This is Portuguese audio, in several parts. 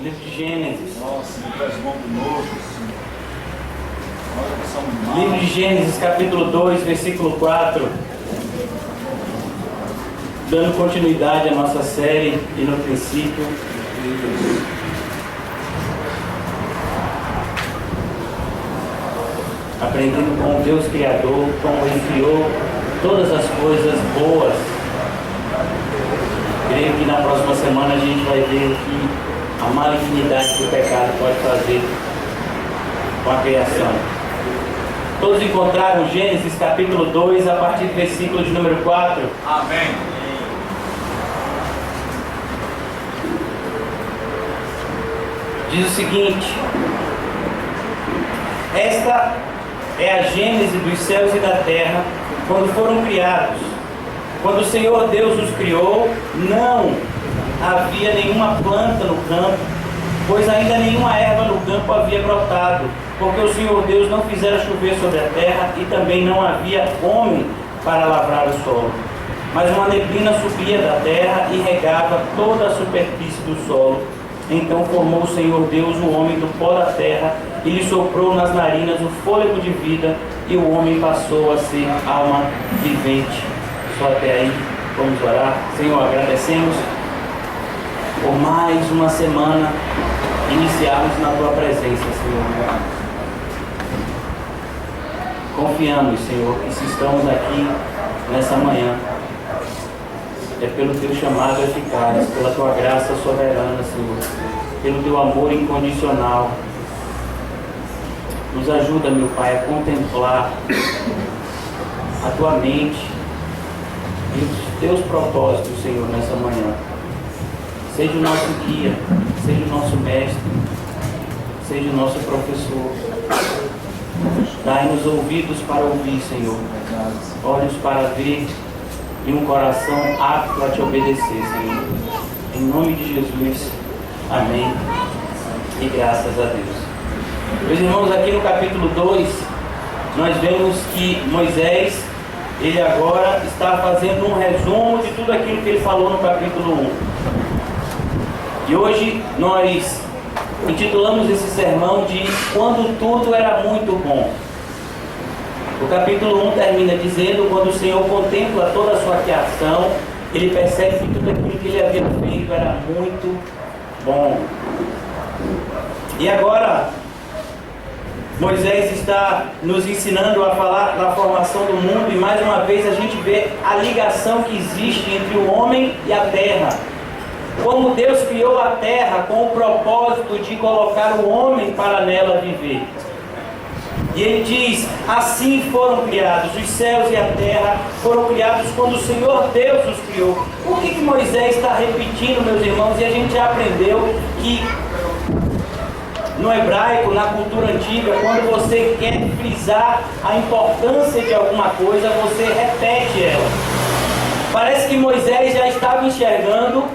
Livro de Gênesis. Nossa, me traz um novo, Senhor. Olha que são Livro de Gênesis, capítulo 2, versículo 4. Dando continuidade à nossa série e no princípio. Aprendendo com o Deus Criador, como Ele criou todas as coisas boas. Creio que na próxima semana a gente vai ver o que a malignidade que o pecado pode fazer com a criação. Todos encontraram Gênesis capítulo 2, a partir do versículo de número 4. Amém. Diz o seguinte: esta é a gênese dos céus e da terra quando foram criados. Quando o Senhor Deus os criou, não havia nenhuma planta no campo, pois ainda nenhuma erva no campo havia brotado, porque o Senhor Deus não fizera chover sobre a terra e também não havia homem para lavrar o solo. Mas uma neblina subia da terra e regava toda a superfície do solo. Então formou o Senhor Deus o homem do pó da terra e lhe soprou nas narinas o fôlego de vida, e o homem passou a ser alma vivente. Só até aí, vamos orar. Senhor, agradecemos por mais uma semana iniciarmos na Tua presença, Senhor. Confiamos, Senhor, que se estamos aqui nessa manhã, é pelo Teu chamado eficaz, pela Tua graça soberana, Senhor, pelo Teu amor incondicional. Nos ajuda, meu Pai, a contemplar a Tua mente e os Teus propósitos, Senhor, nessa manhã. Seja o nosso guia, seja o nosso mestre, seja o nosso professor. Dai-nos ouvidos para ouvir, Senhor, olhos para ver e um coração apto a Te obedecer, Senhor. Em nome de Jesus, amém e graças a Deus. Meus irmãos, aqui no capítulo 2, nós vemos que Moisés, ele agora está fazendo um resumo de tudo aquilo que ele falou no capítulo 1. E hoje nós intitulamos esse sermão de Quando Tudo Era Muito Bom. O capítulo 1 termina dizendo: quando o Senhor contempla toda a sua criação, ele percebe que tudo aquilo que ele havia feito era muito bom. E agora Moisés está nos ensinando a falar da formação do mundo, e mais uma vez a gente vê a ligação que existe entre o homem e a terra. Como Deus criou a terra com o propósito de colocar o homem para nela viver. E ele diz: assim foram criados os céus e a terra, foram criados quando o Senhor Deus os criou. O que Moisés está repetindo, meus irmãos? E a gente já aprendeu que no hebraico, na cultura antiga, quando você quer frisar a importância de alguma coisa, você repete ela. Parece que Moisés já estava enxergando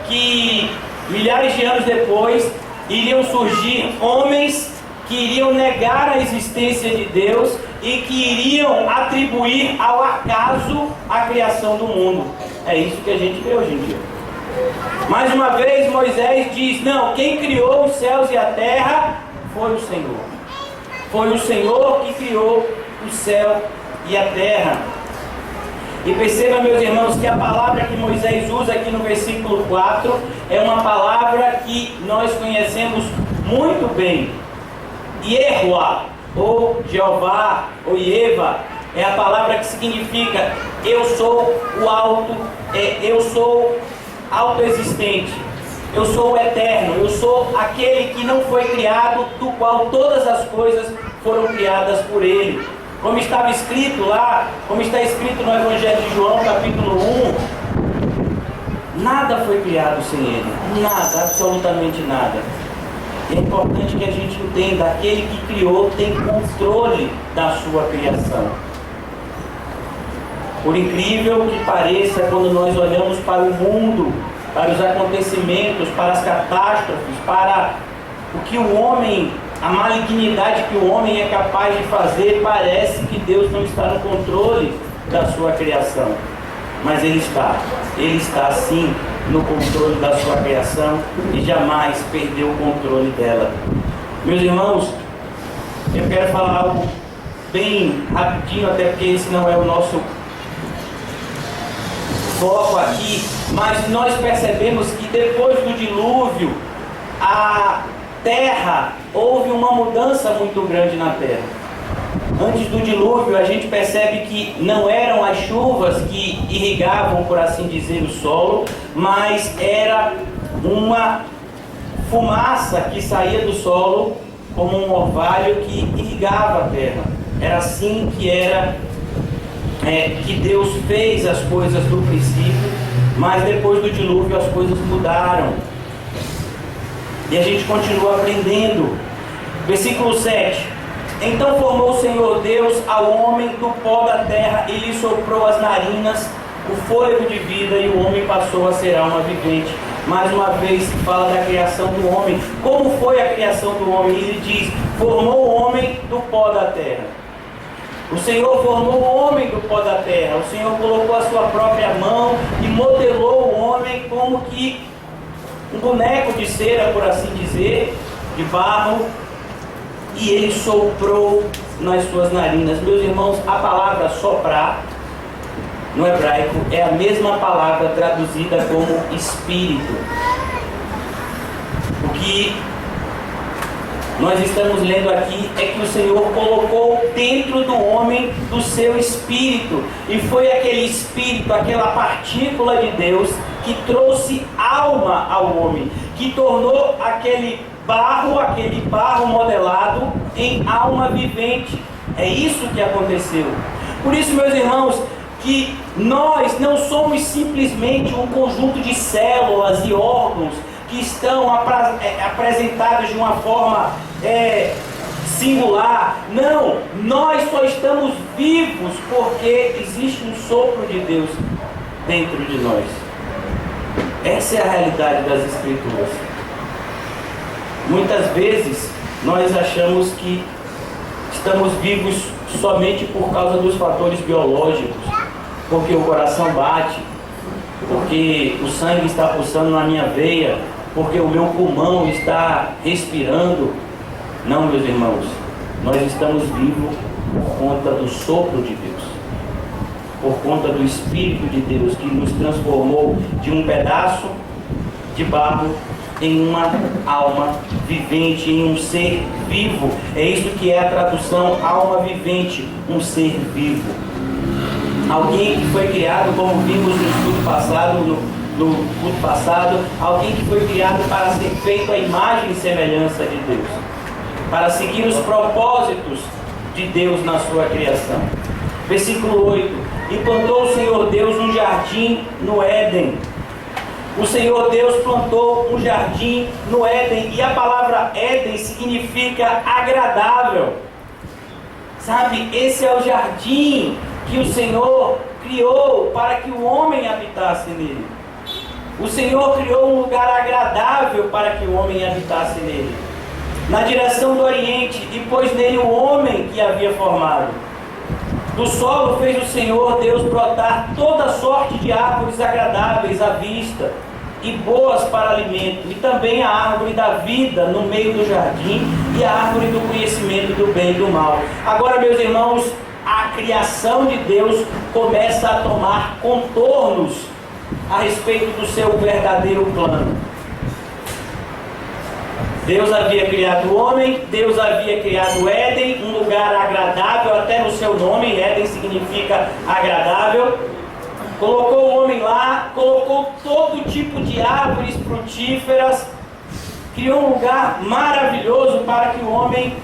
que milhares de anos depois iriam surgir homens que iriam negar a existência de Deus e que iriam atribuir ao acaso a criação do mundo. É isso que a gente vê hoje em dia. Mais uma vez Moisés diz: não, quem criou os céus e a terra foi o Senhor. Foi o Senhor que criou o céu e a terra. E perceba, meus irmãos, que a palavra que Moisés usa aqui no versículo 4 é uma palavra que nós conhecemos muito bem. Yehoah, ou Jeová, ou Yeva, é a palavra que significa eu sou o alto, eu sou autoexistente, eu sou o eterno, eu sou aquele que não foi criado, do qual todas as coisas foram criadas por ele. Como estava escrito lá, como está escrito no Evangelho de João, capítulo 1, nada foi criado sem ele, nada, absolutamente nada. É importante que a gente entenda: aquele que criou tem controle da sua criação. Por incrível que pareça, quando nós olhamos para o mundo, para os acontecimentos, para as catástrofes, para o que o homem, a malignidade que o homem é capaz de fazer, parece que Deus não está no controle da sua criação. Mas Ele está sim no controle da sua criação e jamais perdeu o controle dela. Meus irmãos, eu quero falar algo bem rapidinho, até porque esse não é o nosso foco aqui, mas nós percebemos que depois do dilúvio, a terra, houve uma mudança muito grande na terra. Antes do dilúvio, a gente percebe que não eram as chuvas que irrigavam, por assim dizer, o solo, mas era uma fumaça que saía do solo como um orvalho que irrigava a terra. Era assim que Deus fez as coisas do princípio, mas depois do dilúvio as coisas mudaram. E a gente continua aprendendo. Versículo 7. Então formou o Senhor Deus ao homem do pó da terra e lhe soprou as narinas o fôlego de vida, e o homem passou a ser alma vivente. Mais uma vez se fala da criação do homem. Como foi a criação do homem? Ele diz: formou o homem do pó da terra. O Senhor formou o homem do pó da terra. O Senhor colocou a sua própria mão e modelou o homem como que um boneco de cera, por assim dizer, de barro, e Ele soprou nas suas narinas. Meus irmãos, a palavra soprar no hebraico é a mesma palavra traduzida como espírito. O que nós estamos lendo aqui é que o Senhor colocou dentro do homem do seu espírito, e foi aquele espírito, aquela partícula de Deus que trouxe alma ao homem, que tornou aquele barro modelado em alma vivente. É isso que aconteceu. Por isso, meus irmãos, que nós não somos simplesmente um conjunto de células e órgãos que estão apresentados de uma forma singular. Não, nós só estamos vivos porque existe um sopro de Deus dentro de nós. Essa é a realidade das Escrituras. Muitas vezes nós achamos que estamos vivos somente por causa dos fatores biológicos, porque o coração bate, porque o sangue está pulsando na minha veia, porque o meu pulmão está respirando. Não, meus irmãos, nós estamos vivos por conta do sopro de Deus, por conta do Espírito de Deus, que nos transformou de um pedaço de barro em uma alma vivente, em um ser vivo. É isso que é a tradução alma vivente, um ser vivo. Alguém que foi criado, como vimos no estudo passado, no culto passado, alguém que foi criado para ser feito à imagem e semelhança de Deus, para seguir os propósitos de Deus na sua criação. Versículo 8: e plantou o Senhor Deus um jardim no Éden. O Senhor Deus plantou um jardim no Éden, e a palavra Éden significa agradável. Sabe, esse é o jardim que o Senhor criou para que o homem habitasse nele. O Senhor criou um lugar agradável para que o homem habitasse nele, na direção do Oriente, e pôs nele o homem que havia formado. Do solo fez o Senhor Deus brotar toda sorte de árvores agradáveis à vista e boas para alimento, e também a árvore da vida no meio do jardim, e a árvore do conhecimento do bem e do mal. Agora, meus irmãos, a criação de Deus começa a tomar contornos a respeito do seu verdadeiro plano. Deus havia criado o homem, Deus havia criado o Éden, um lugar agradável, até no seu nome, Éden significa agradável. Colocou o homem lá, colocou todo tipo de árvores frutíferas, criou um lugar maravilhoso para que o homem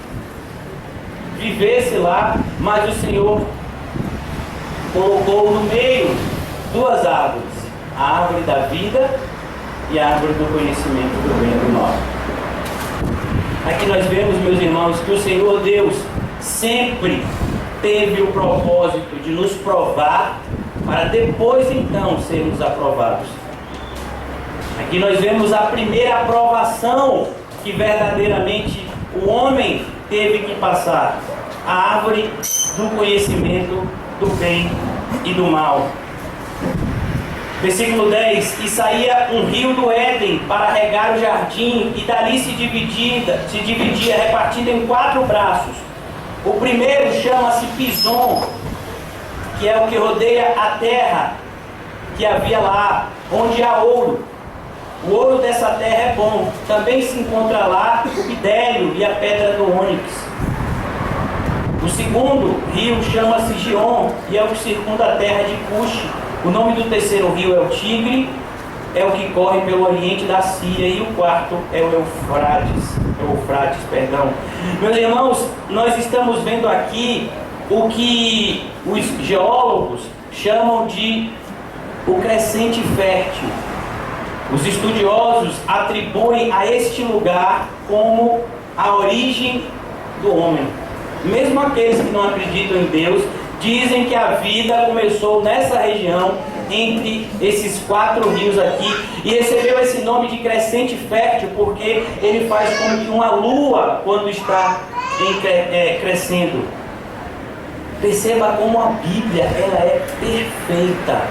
vivesse lá, mas o Senhor colocou no meio duas árvores, a árvore da vida e a árvore do conhecimento do bem e do mal. Aqui nós vemos, meus irmãos, que o Senhor Deus sempre teve o propósito de nos provar, para depois então sermos aprovados. Aqui nós vemos a primeira aprovação que verdadeiramente o homem teve que passar: a árvore do conhecimento do bem e do mal. Versículo 10: e saía um rio do Éden para regar o jardim, e dali se dividia, repartido em 4 braços. O primeiro chama-se Pison, que é o que rodeia a terra que havia lá, onde há ouro. O ouro dessa terra é bom. Também se encontra lá o bidélio e a pedra do ônix. O segundo rio chama-se Gion, e é o que circunda a terra de Cuxi. O nome do terceiro rio é o Tigre, é o que corre pelo oriente da Síria. E o quarto é o Eufrates. Meus irmãos, nós estamos vendo aqui o que os geólogos chamam de o crescente fértil. Os estudiosos atribuem a este lugar como a origem do homem. Mesmo aqueles que não acreditam em Deus dizem que a vida começou nessa região, entre esses 4 rios aqui, e recebeu esse nome de crescente fértil porque ele faz como que uma lua quando está crescendo. Perceba como a Bíblia ela é perfeita.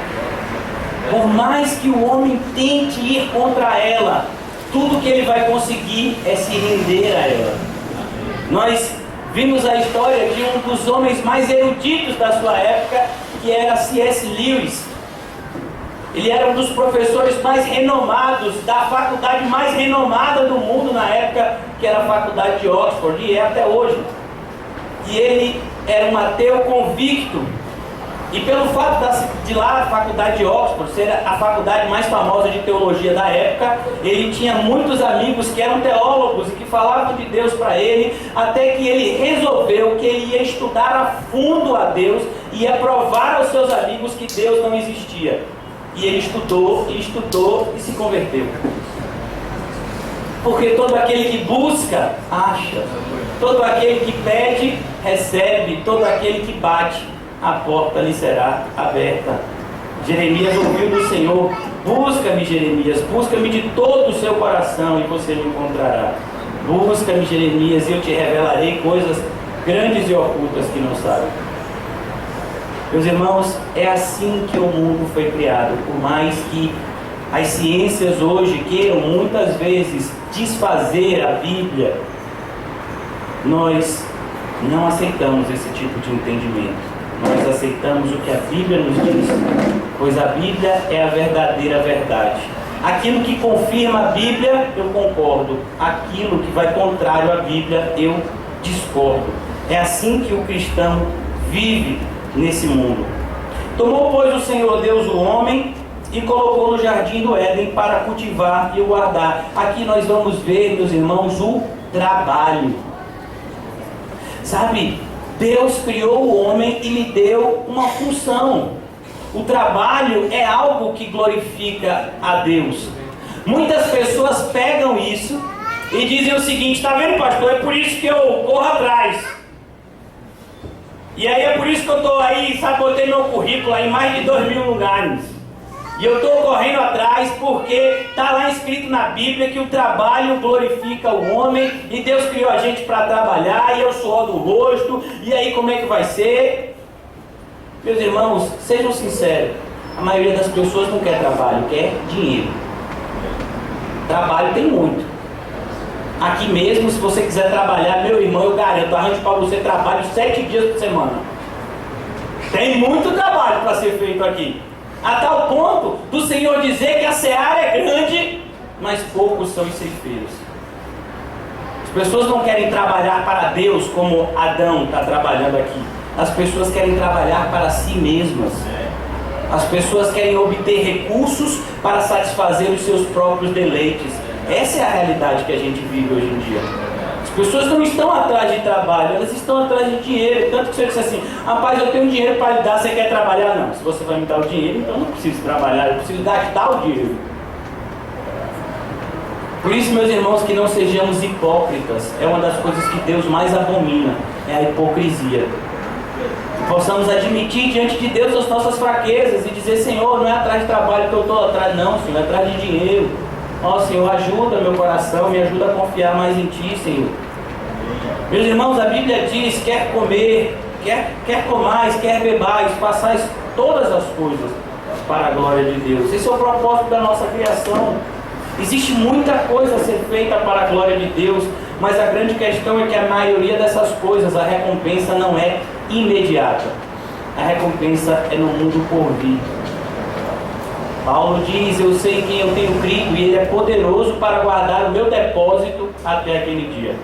Por mais que o homem tente ir contra ela, tudo que ele vai conseguir é se render a ela. Nós vimos a história de um dos homens mais eruditos da sua época, que era C.S. Lewis. Ele era um dos professores mais renomados, da faculdade mais renomada do mundo na época, que era a faculdade de Oxford, e é até hoje. E ele era um ateu convicto. E pelo fato de lá a faculdade de Oxford ser a faculdade mais famosa de teologia da época, ele tinha muitos amigos que eram teólogos e que falavam de Deus para ele, até que ele resolveu que ele ia estudar a fundo a Deus e ia provar aos seus amigos que Deus não existia. E ele estudou e se converteu. Porque todo aquele que busca, acha. Todo aquele que pede, recebe. Todo aquele que bate, a porta lhe será aberta. Jeremias ouviu do Senhor: busca-me, Jeremias, busca-me de todo o seu coração e você me encontrará. Busca-me, Jeremias, e eu te revelarei coisas grandes e ocultas que não sabem. Meus irmãos, é assim que o mundo foi criado. Por mais que as ciências hoje queiram muitas vezes desfazer a Bíblia, nós não aceitamos esse tipo de entendimento. Nós aceitamos o que a Bíblia nos diz, pois a Bíblia é a verdadeira verdade. Aquilo que confirma a Bíblia, eu concordo. Aquilo que vai contrário à Bíblia, eu discordo. É assim que o cristão vive nesse mundo. Tomou, pois, o Senhor Deus o homem e colocou no jardim do Éden para cultivar e o guardar. Aqui nós vamos ver, meus irmãos, o trabalho. Sabe, Deus criou o homem e lhe deu uma função. O trabalho é algo que glorifica a Deus. Muitas pessoas pegam isso e dizem o seguinte: está vendo, pastor, é por isso que eu corro atrás. E aí é por isso que eu estou aí, botei meu currículo aí em mais de 2.000 lugares. E eu estou correndo atrás porque está lá escrito na Bíblia que o trabalho glorifica o homem, e Deus criou a gente para trabalhar, e eu suor do rosto, e aí como é que vai ser? Meus irmãos, sejam sinceros, a maioria das pessoas não quer trabalho, quer dinheiro. Trabalho tem muito. Aqui mesmo, se você quiser trabalhar, meu irmão, eu garanto, arranjo para você trabalho 7 dias por semana. Tem muito trabalho para ser feito aqui. A tal ponto do Senhor dizer que a seara é grande, mas poucos são os ceifeiros. As pessoas não querem trabalhar para Deus como Adão está trabalhando aqui. As pessoas querem trabalhar para si mesmas. As pessoas querem obter recursos para satisfazer os seus próprios deleites. Essa é a realidade que a gente vive hoje em dia. As pessoas não estão atrás de trabalho, elas estão atrás de dinheiro. Tanto que você diz assim: rapaz, eu tenho dinheiro para lhe dar, você quer trabalhar? Não, se você vai me dar o dinheiro, então eu não preciso trabalhar, eu preciso gastar o dinheiro. Por isso, meus irmãos, que não sejamos hipócritas. É uma das coisas que Deus mais abomina, é a hipocrisia. Que possamos admitir diante de Deus as nossas fraquezas e dizer: Senhor, não é atrás de trabalho que eu estou atrás, não, Senhor, é atrás de dinheiro. Ó, Senhor, ajuda meu coração, me ajuda a confiar mais em Ti, Senhor. Meus irmãos, a Bíblia diz: quer comer, quer comais, quer bebais, façais todas as coisas para a glória de Deus. Esse é o propósito da nossa criação. Existe muita coisa a ser feita para a glória de Deus, mas a grande questão é que a maioria dessas coisas, a recompensa não é imediata. A recompensa é no mundo por vir. Paulo diz: eu sei em quem eu tenho crido e Ele é poderoso para guardar o meu depósito até aquele dia.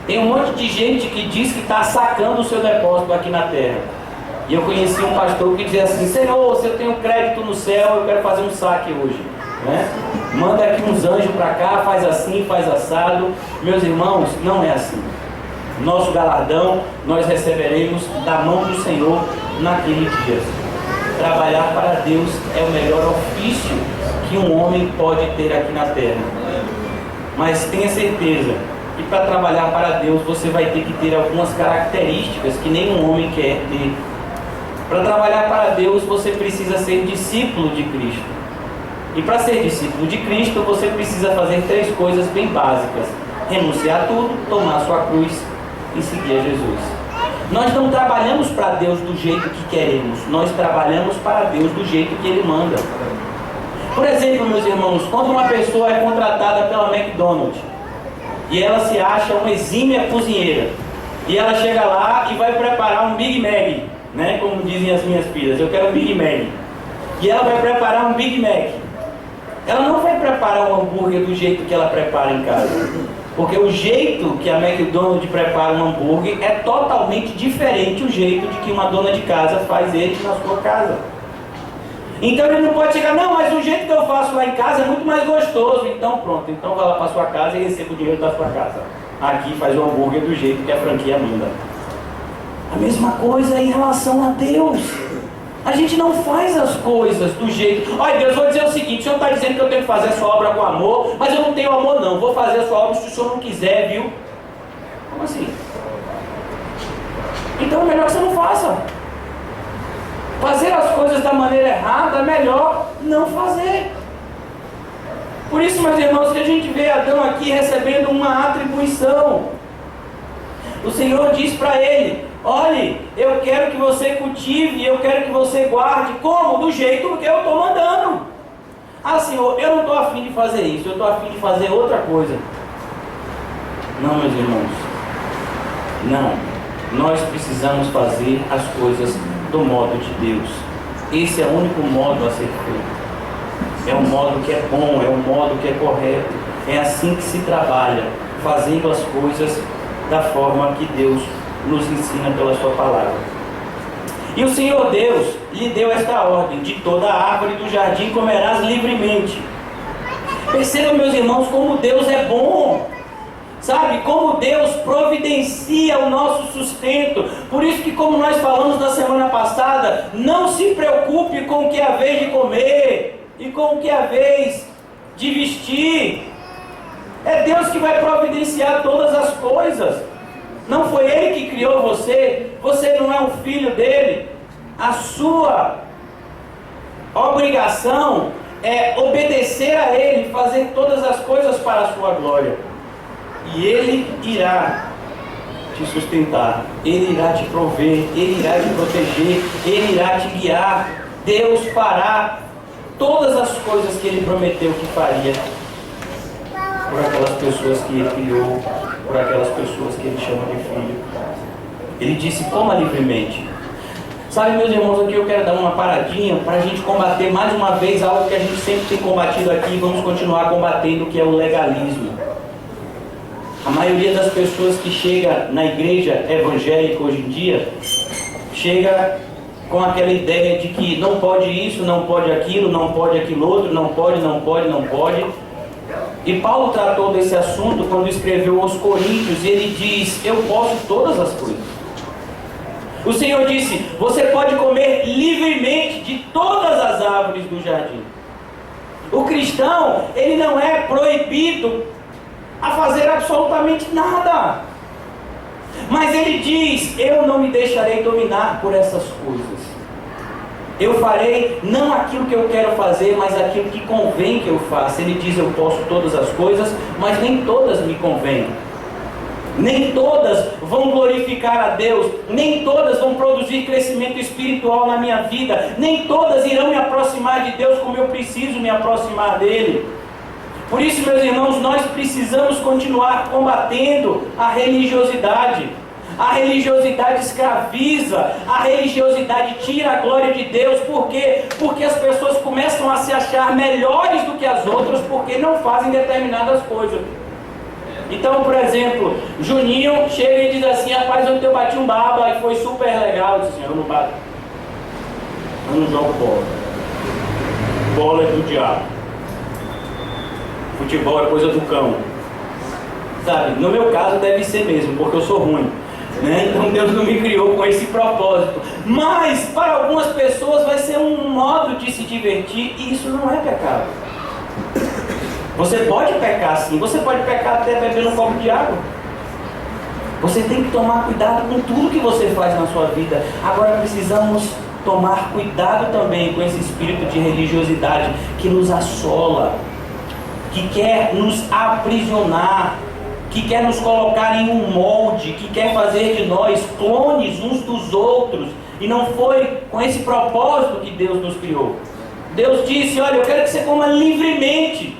Tem um monte de gente que diz que está sacando o seu depósito aqui na terra. E eu conheci um pastor que dizia assim: Senhor, se eu tenho crédito no céu, eu quero fazer um saque hoje, né? Manda aqui uns anjos para cá, faz assim, faz assado. Meus irmãos, não é assim. Nosso galardão nós receberemos da mão do Senhor naquele dia. Trabalhar para Deus é o melhor ofício que um homem pode ter aqui na terra. Mas tenha certeza que para trabalhar para Deus você vai ter que ter algumas características que nenhum homem quer ter. Para trabalhar para Deus você precisa ser discípulo de Cristo. E para ser discípulo de Cristo você precisa fazer 3 coisas bem básicas: renunciar a tudo, tomar a sua cruz e seguir a Jesus. Nós não trabalhamos para Deus do jeito que queremos, nós trabalhamos para Deus do jeito que Ele manda. Por exemplo, meus irmãos, quando uma pessoa é contratada pela McDonald's e ela se acha uma exímia cozinheira, e ela chega lá e vai preparar um Big Mac, né? Como dizem as minhas filhas, eu quero um Big Mac. E ela vai preparar um Big Mac. Ela não vai preparar um hambúrguer do jeito que ela prepara em casa. Porque o jeito que a McDonald's prepara um hambúrguer é totalmente diferente do jeito de que uma dona de casa faz ele na sua casa. Então ele não pode chegar: não, mas o jeito que eu faço lá em casa é muito mais gostoso. Então pronto, então vai lá para sua casa e receba o dinheiro da sua casa. Aqui faz o hambúrguer do jeito que a franquia manda. A mesma coisa em relação a Deus. A gente não faz as coisas do jeito... Olha, Deus, vou dizer o seguinte: o Senhor está dizendo que eu tenho que fazer a sua obra com amor, mas eu não tenho amor não, vou fazer a sua obra se o Senhor não quiser, viu? Como assim? Então é melhor que você não faça. Fazer as coisas da maneira errada é melhor não fazer. Por isso, meus irmãos, que a gente vê Adão aqui recebendo uma atribuição. O Senhor diz para ele: olhe, eu quero que você cultive, eu quero que você guarde. Como? Do jeito que eu estou mandando. Ah, Senhor, eu não estou afim de fazer isso, eu estou afim de fazer outra coisa. Não, meus irmãos, não. Nós precisamos fazer as coisas do modo de Deus. Esse é o único modo a ser feito. É um modo que é bom, é um modo que é correto. É assim que se trabalha, fazendo as coisas da forma que Deus nos ensina pela sua palavra. E o Senhor Deus lhe deu esta ordem: de toda árvore do jardim comerás livremente. Percebam, meus irmãos, como Deus é bom. Sabe, como Deus providencia o nosso sustento. Por isso que, como nós falamos na semana passada, não se preocupe com o que é a vez de comer e com o que é a vez de vestir. É Deus que vai providenciar todas as coisas. Não foi Ele que criou você. Você não é um filho dele. A sua obrigação é obedecer a Ele, fazer todas as coisas para a sua glória. E Ele irá te sustentar, Ele irá te prover, Ele irá te proteger, Ele irá te guiar. Deus fará todas as coisas que Ele prometeu que faria por aquelas pessoas que Ele criou, por aquelas pessoas que Ele chama de filho. Ele disse: coma livremente. Sabe, meus irmãos, aqui eu quero dar uma paradinha para a gente combater mais uma vez algo que a gente sempre tem combatido aqui e vamos continuar combatendo, que é o legalismo. A maioria das pessoas que chega na igreja evangélica hoje em dia, chega com aquela ideia de que não pode isso, não pode aquilo, não pode aquilo outro, não pode, não pode, não pode. E Paulo tratou desse assunto quando escreveu aos Coríntios, e ele diz: eu posso todas as coisas. O Senhor disse: você pode comer livremente de todas as árvores do jardim. O cristão, ele não é proibido a fazer absolutamente nada. Mas ele diz: eu não me deixarei dominar por essas coisas. Eu farei não aquilo que eu quero fazer, mas aquilo que convém que eu faça. Ele diz: eu posso todas as coisas, mas nem todas me convêm. Nem todas vão glorificar a Deus, nem todas vão produzir crescimento espiritual na minha vida, nem todas irão me aproximar de Deus como eu preciso me aproximar dele. Por isso, meus irmãos, nós precisamos continuar combatendo a religiosidade. A religiosidade escraviza, a religiosidade tira a glória de Deus. Por quê? Porque as pessoas começam a se achar melhores do que as outras porque não fazem determinadas coisas. Então, por exemplo, Juninho chega e diz assim: rapaz, ontem eu bati um baba e foi super legal. Eu disse assim: eu não bato, eu não jogo bola. Bola é do diabo, futebol é coisa do cão. Sabe, no meu caso deve ser mesmo, porque eu sou ruim, né? Então Deus não me criou com esse propósito. Mas para algumas pessoas vai ser um modo de se divertir, e isso não é pecado. Você pode pecar sim, você pode pecar até bebendo um copo de água. Você tem que tomar cuidado com tudo que você faz na sua vida. Agora precisamos tomar cuidado também com esse espírito de religiosidade que nos assola, que quer nos aprisionar, que quer nos colocar em um molde, que quer fazer de nós clones uns dos outros. E não foi com esse propósito que Deus nos criou. Deus disse: olha, eu quero que você coma livremente.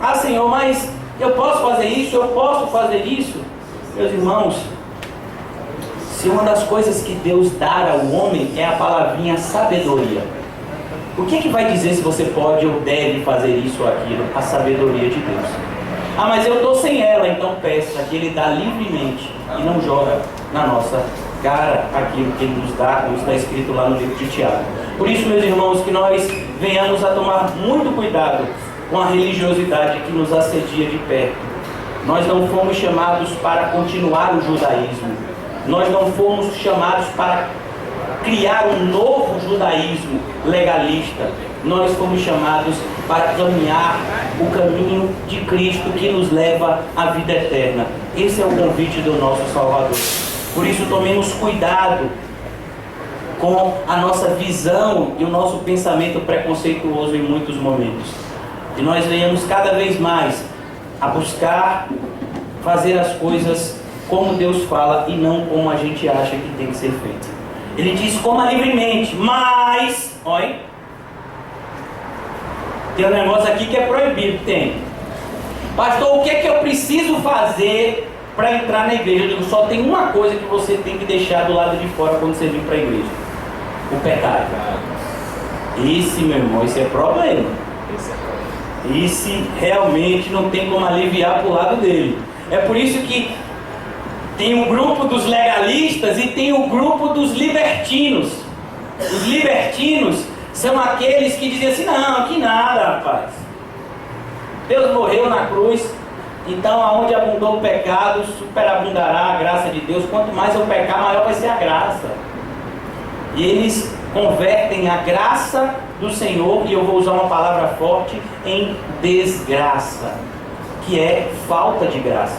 Ah, Senhor, mas eu posso fazer isso? Eu posso fazer isso? Meus irmãos, se uma das coisas que Deus dá ao homem é a palavrinha sabedoria, o que vai dizer se você pode ou deve fazer isso ou aquilo? A sabedoria de Deus. Ah, mas eu estou sem ela, então peça que Ele dá livremente e não joga na nossa cara aquilo que Ele nos dá, como está escrito lá no livro de Tiago. Por isso, meus irmãos, que nós venhamos a tomar muito cuidado com a religiosidade que nos assedia de perto. Nós não fomos chamados para continuar o judaísmo. Nós não fomos chamados para criar um novo judaísmo legalista. Nós fomos chamados para caminhar o caminho de Cristo que nos leva à vida eterna. Esse é o convite do nosso Salvador. Por isso, tomemos cuidado com a nossa visão e o nosso pensamento preconceituoso em muitos momentos. E nós venhamos cada vez mais a buscar fazer as coisas como Deus fala e não como a gente acha que tem que ser feito. Ele diz: coma livremente, mas, olha, tem um negócio aqui que é proibido. Tem. Pastor, o que é que eu preciso fazer para entrar na igreja? Eu digo: só tem uma coisa que você tem que deixar do lado de fora quando você vir para a igreja: o pecado. Esse, meu irmão, esse é problema. Esse realmente não tem como aliviar para o lado dele. É por isso que tem o grupo dos legalistas e tem o grupo dos libertinos. Os libertinos são aqueles que dizem assim: não, que nada, rapaz. Deus morreu na cruz, então aonde abundou o pecado, superabundará a graça de Deus. Quanto mais eu pecar, maior vai ser a graça. E eles convertem a graça do Senhor, e eu vou usar uma palavra forte, em desgraça, que é falta de graça.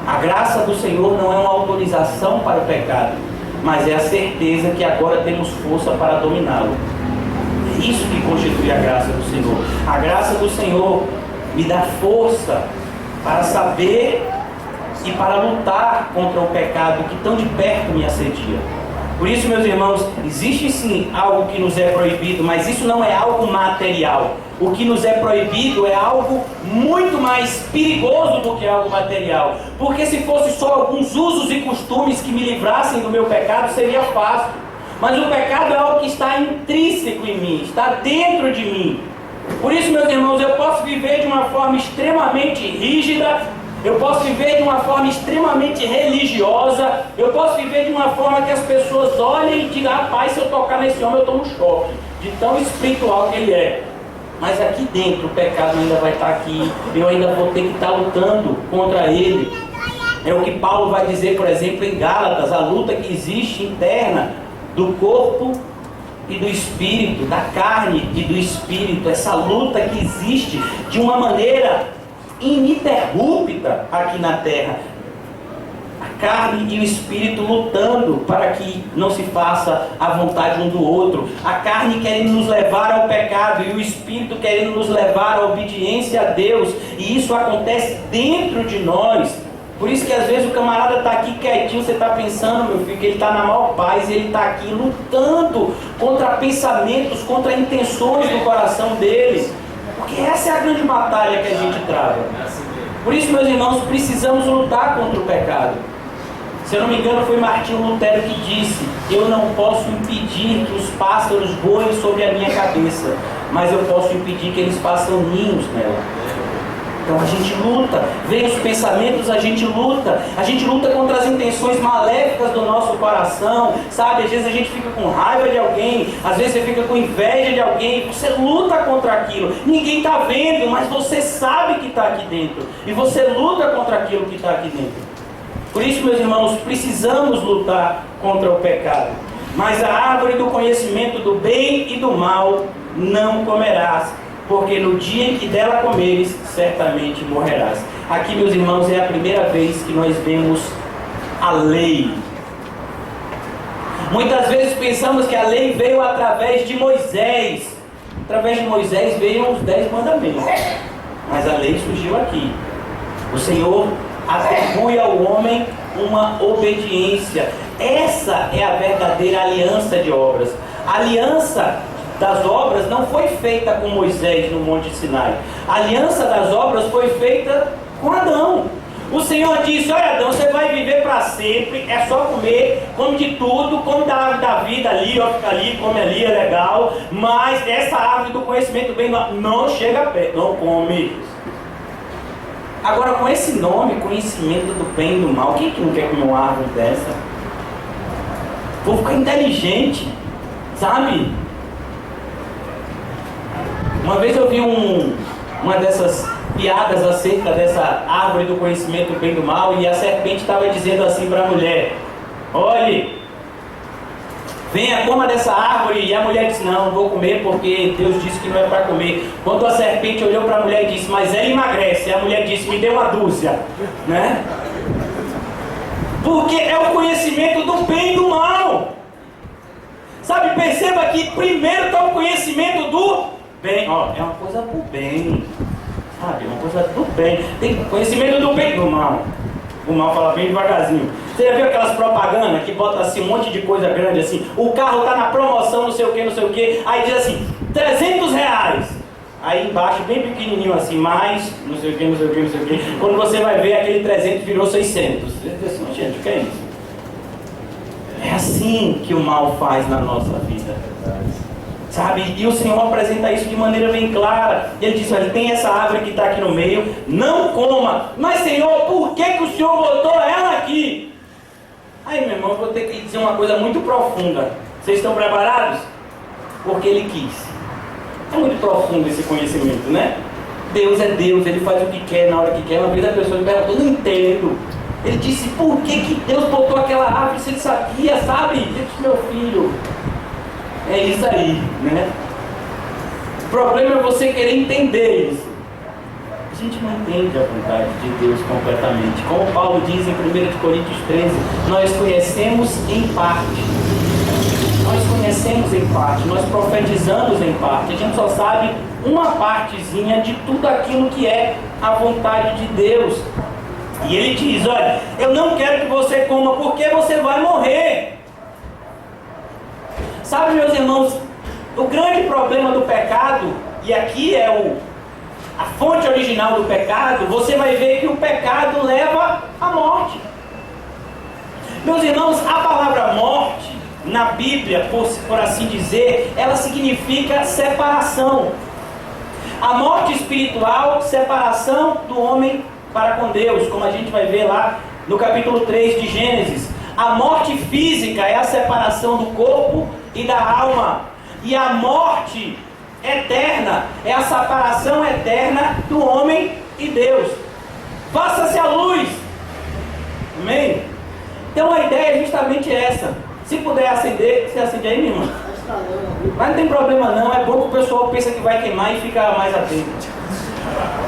A graça do Senhor não é uma autorização para o pecado, mas é a certeza que agora temos força para dominá-lo. É isso que constitui a graça do Senhor. A graça do Senhor me dá força para saber e para lutar contra o pecado que tão de perto me assedia. Por isso, meus irmãos, existe sim algo que nos é proibido, mas isso não é algo material. O que nos é proibido é algo muito mais perigoso do que algo material. Porque se fosse só alguns usos e costumes que me livrassem do meu pecado, seria fácil. Mas o pecado é algo que está intrínseco em mim, está dentro de mim. Por isso, meus irmãos, eu posso viver de uma forma extremamente rígida, eu posso viver de uma forma extremamente religiosa, eu posso viver de uma forma que as pessoas olhem e digam: rapaz, se eu tocar nesse homem eu tomo um choque, de tão espiritual que ele é. Mas aqui dentro o pecado ainda vai estar aqui, eu ainda vou ter que estar lutando contra ele. É o que Paulo vai dizer, por exemplo, em Gálatas: a luta que existe interna do corpo e do espírito, da carne e do espírito, essa luta que existe de uma maneira ininterrupta aqui na terra, a carne e o espírito lutando para que não se faça a vontade um do outro, a carne querendo nos levar ao pecado e o espírito querendo nos levar à obediência a Deus, e isso acontece dentro de nós. Por isso que às vezes o camarada está aqui quietinho, você está pensando, meu filho, que ele está na maior paz, e ele está aqui lutando contra pensamentos, contra intenções do coração dele. Porque essa é a grande batalha que a gente trava. Por isso, meus irmãos, precisamos lutar contra o pecado. Se eu não me engano, foi Martinho Lutero que disse: eu não posso impedir que os pássaros voem sobre a minha cabeça, mas eu posso impedir que eles façam ninhos nela. Então a gente luta, vem os pensamentos, a gente luta contra as intenções maléficas do nosso coração, sabe? Às vezes a gente fica com raiva de alguém, às vezes você fica com inveja de alguém, você luta contra aquilo, ninguém está vendo, mas você sabe que está aqui dentro, e você luta contra aquilo que está aqui dentro. Por isso, meus irmãos, precisamos lutar contra o pecado. Mas a árvore do conhecimento do bem e do mal não comerás, porque no dia em que dela comeres, certamente morrerás. Aqui, meus irmãos, é a primeira vez que nós vemos a lei. Muitas vezes pensamos que a lei veio através de Moisés. Através de Moisés veio os 10 mandamentos. Mas a lei surgiu aqui. O Senhor atribui ao homem uma obediência. Essa é a verdadeira aliança de obras. A aliança das obras não foi feita com Moisés no Monte Sinai. A aliança das obras foi feita com Adão. O Senhor disse: olha, Adão, você vai viver para sempre, é só comer, come de tudo, come da árvore da vida ali, ó, fica ali, come ali, é legal, mas essa árvore do conhecimento do bem não chega perto, não come. Agora, com esse nome, conhecimento do bem e do mal, quem que não quer comer uma árvore dessa? Vou ficar inteligente, sabe? Uma vez eu vi uma dessas piadas acerca dessa árvore do conhecimento do bem e do mal, e a serpente estava dizendo assim para a mulher: olhe, venha, coma dessa árvore. E a mulher disse: não vou comer porque Deus disse que não é para comer. Quando a serpente olhou para a mulher e disse: mas ela emagrece. A mulher disse: me dê uma dúzia, né? Porque é o conhecimento do bem e do mal. Sabe, perceba que primeiro está o conhecimento do bem. Ó, é uma coisa do bem, sabe? É uma coisa do bem. Tem conhecimento do bem e do mal. O mal fala bem devagarzinho. Você já viu aquelas propagandas que bota assim um monte de coisa grande assim? O carro tá na promoção, não sei o que, aí diz assim, R$300. Aí embaixo, bem pequenininho assim, mais, não sei o que. Quando você vai ver, aquele 300 virou 600. Você diz assim: gente, o que é isso? É assim que o mal faz na nossa vida. Sabe? E o Senhor apresenta isso de maneira bem clara. Ele diz: olha, tem essa árvore que está aqui no meio, não coma. Mas, Senhor, por que o Senhor botou ela aqui? Aí, meu irmão, eu vou ter que dizer uma coisa muito profunda. Vocês estão preparados? Porque Ele quis. É muito profundo esse conhecimento, né? Deus é Deus, Ele faz o que quer, na hora que quer. Uma vez a pessoa me perguntou: não entendo. Ele disse: por que Deus botou aquela árvore se Ele sabia, sabe? Eu disse: meu filho, é isso aí, né? O problema é você querer entender isso. A gente não entende a vontade de Deus completamente. Como Paulo diz em 1 Coríntios 13, nós conhecemos em parte. Nós conhecemos em parte, nós profetizamos em parte. A gente só sabe uma partezinha de tudo aquilo que é a vontade de Deus. E Ele diz: olha, eu não quero que você coma porque você vai morrer. Sabe, meus irmãos, o grande problema do pecado, e aqui é a fonte original do pecado, você vai ver que o pecado leva à morte. Meus irmãos, a palavra morte, na Bíblia, por assim dizer, ela significa separação. A morte espiritual, separação do homem para com Deus, como a gente vai ver lá no capítulo 3 de Gênesis. A morte física é a separação do corpo e da alma. E a morte eterna é a separação eterna do homem e Deus. Faça-se a luz. Amém? Então a ideia é justamente essa. Se puder acender, você acende aí, minha irmã. Mas não tem problema não, é bom que o pessoal pensa que vai queimar e fica mais atento,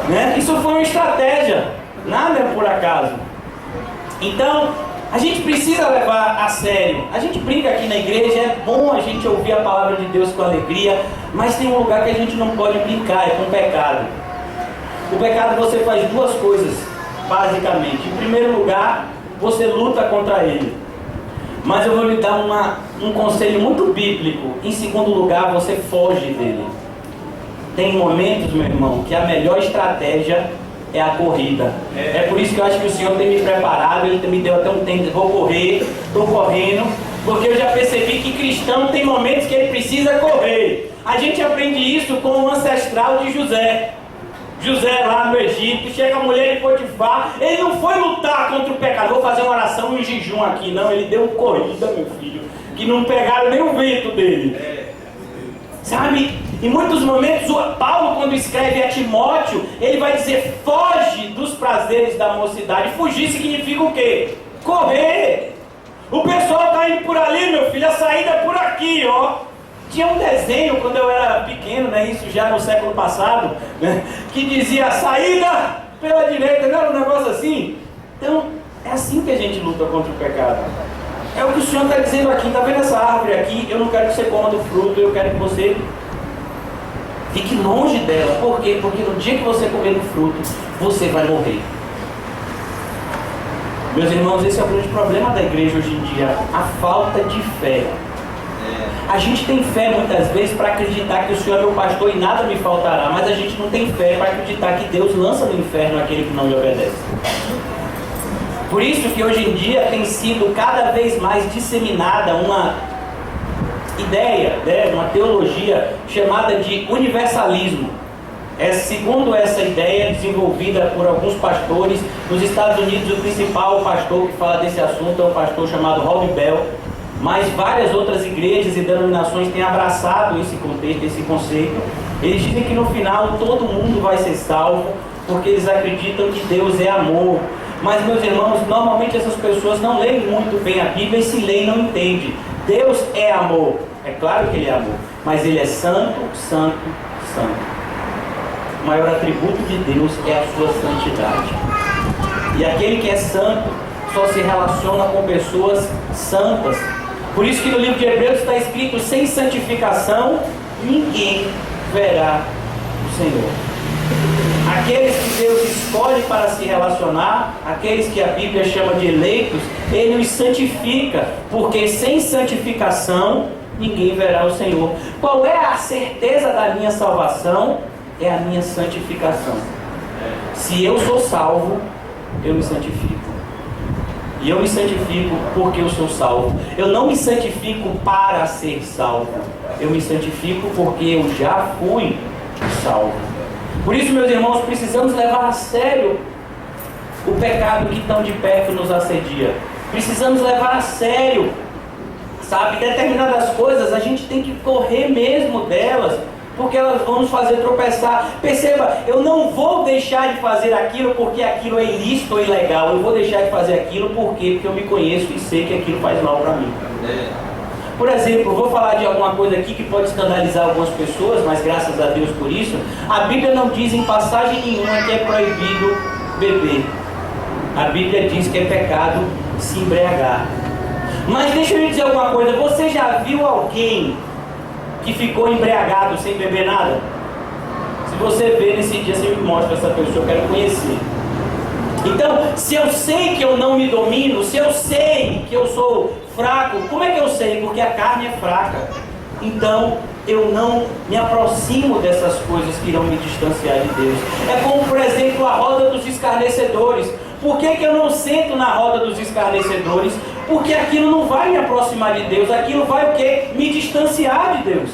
né? Isso foi uma estratégia, nada é por acaso. Então, a gente precisa levar a sério. A gente brinca aqui na igreja, é bom a gente ouvir a palavra de Deus com alegria, mas tem um lugar que a gente não pode brincar, é com o pecado. O pecado você faz duas coisas. basicamente. Em primeiro lugar, você luta contra ele. Mas eu vou lhe dar um conselho muito bíblico. Em segundo lugar, você foge dele. Tem momentos, meu irmão, que a melhor estratégia é a corrida. É por isso que eu acho que o Senhor tem me preparado. Ele me deu até um tempo. Vou correr, estou correndo. Porque eu já percebi que cristão tem momentos que ele precisa correr. A gente aprende isso com o ancestral de José. José lá no Egito, chega a mulher de Potifar, ele não foi lutar contra o pecado, vou fazer uma oração e um jejum aqui, não, ele deu corrida, meu filho, que não pegaram nem o vento dele. Sabe, em muitos momentos, Paulo, quando escreve a Timóteo, ele vai dizer, foge dos prazeres da mocidade. Fugir significa o quê? Correr. O pessoal está indo por ali, meu filho, a saída é por aqui, ó. Tinha um desenho quando eu era pequeno, né, isso já no século passado, né, que dizia saída pela direita, não era um negócio assim? Então, é assim que a gente luta contra o pecado. É o que o Senhor está dizendo aqui, está vendo essa árvore aqui? Eu não quero que você coma do fruto, eu quero que você fique longe dela. Por quê? Porque no dia que você comer do fruto, você vai morrer. Meus irmãos, esse é o grande problema da igreja hoje em dia, a falta de fé. A gente tem fé muitas vezes para acreditar que o Senhor é meu pastor e nada me faltará, mas a gente não tem fé para acreditar que Deus lança no inferno aquele que não lhe obedece. Por isso que hoje em dia tem sido cada vez mais disseminada uma ideia, né, uma teologia chamada de universalismo. Segundo essa ideia desenvolvida por alguns pastores nos Estados Unidos, o principal pastor que fala desse assunto é um pastor chamado Rob Bell. Mas várias outras igrejas e denominações têm abraçado esse contexto, esse conceito. Eles dizem que no final todo mundo vai ser salvo, porque eles acreditam que Deus é amor. Mas, meus irmãos, normalmente essas pessoas não leem muito bem a Bíblia e se leem não entendem. Deus é amor. É claro que Ele é amor, mas Ele é santo, santo, santo. O maior atributo de Deus é a sua santidade. E aquele que é santo só se relaciona com pessoas santas. Por isso que no livro de Hebreus está escrito, sem santificação, ninguém verá o Senhor. Aqueles que Deus escolhe para se relacionar, aqueles que a Bíblia chama de eleitos, Ele os santifica, porque sem santificação, ninguém verá o Senhor. Qual é a certeza da minha salvação? É a minha santificação. Se eu sou salvo, eu me santifico. E eu me santifico porque eu sou salvo. Eu não me santifico para ser salvo. Eu me santifico porque eu já fui salvo. Por isso, meus irmãos, precisamos levar a sério o pecado que tão de perto nos assedia. Precisamos levar a sério, sabe, determinadas coisas, a gente tem que correr mesmo delas, porque elas vão nos fazer tropeçar. Perceba, eu não vou deixar de fazer aquilo porque aquilo é ilícito ou ilegal. Eu vou deixar de fazer aquilo porque eu me conheço e sei que aquilo faz mal para mim. Por exemplo, eu vou falar de alguma coisa aqui que pode escandalizar algumas pessoas, mas graças a Deus por isso. A Bíblia não diz em passagem nenhuma que é proibido beber. A Bíblia diz que é pecado se embriagar. Mas deixa eu lhe dizer alguma coisa. Você já viu alguém que ficou embriagado sem beber nada? Se você vê nesse dia, você me mostra essa pessoa, eu quero conhecer. Então, se eu sei que eu não me domino, se eu sei que eu sou fraco, como é que eu sei? Porque a carne é fraca. Então, eu não me aproximo dessas coisas que irão me distanciar de Deus. É como, por exemplo, a roda dos escarnecedores. Por que eu não sento na roda dos escarnecedores? Porque aquilo não vai me aproximar de Deus, aquilo vai o quê? Me distanciar de Deus.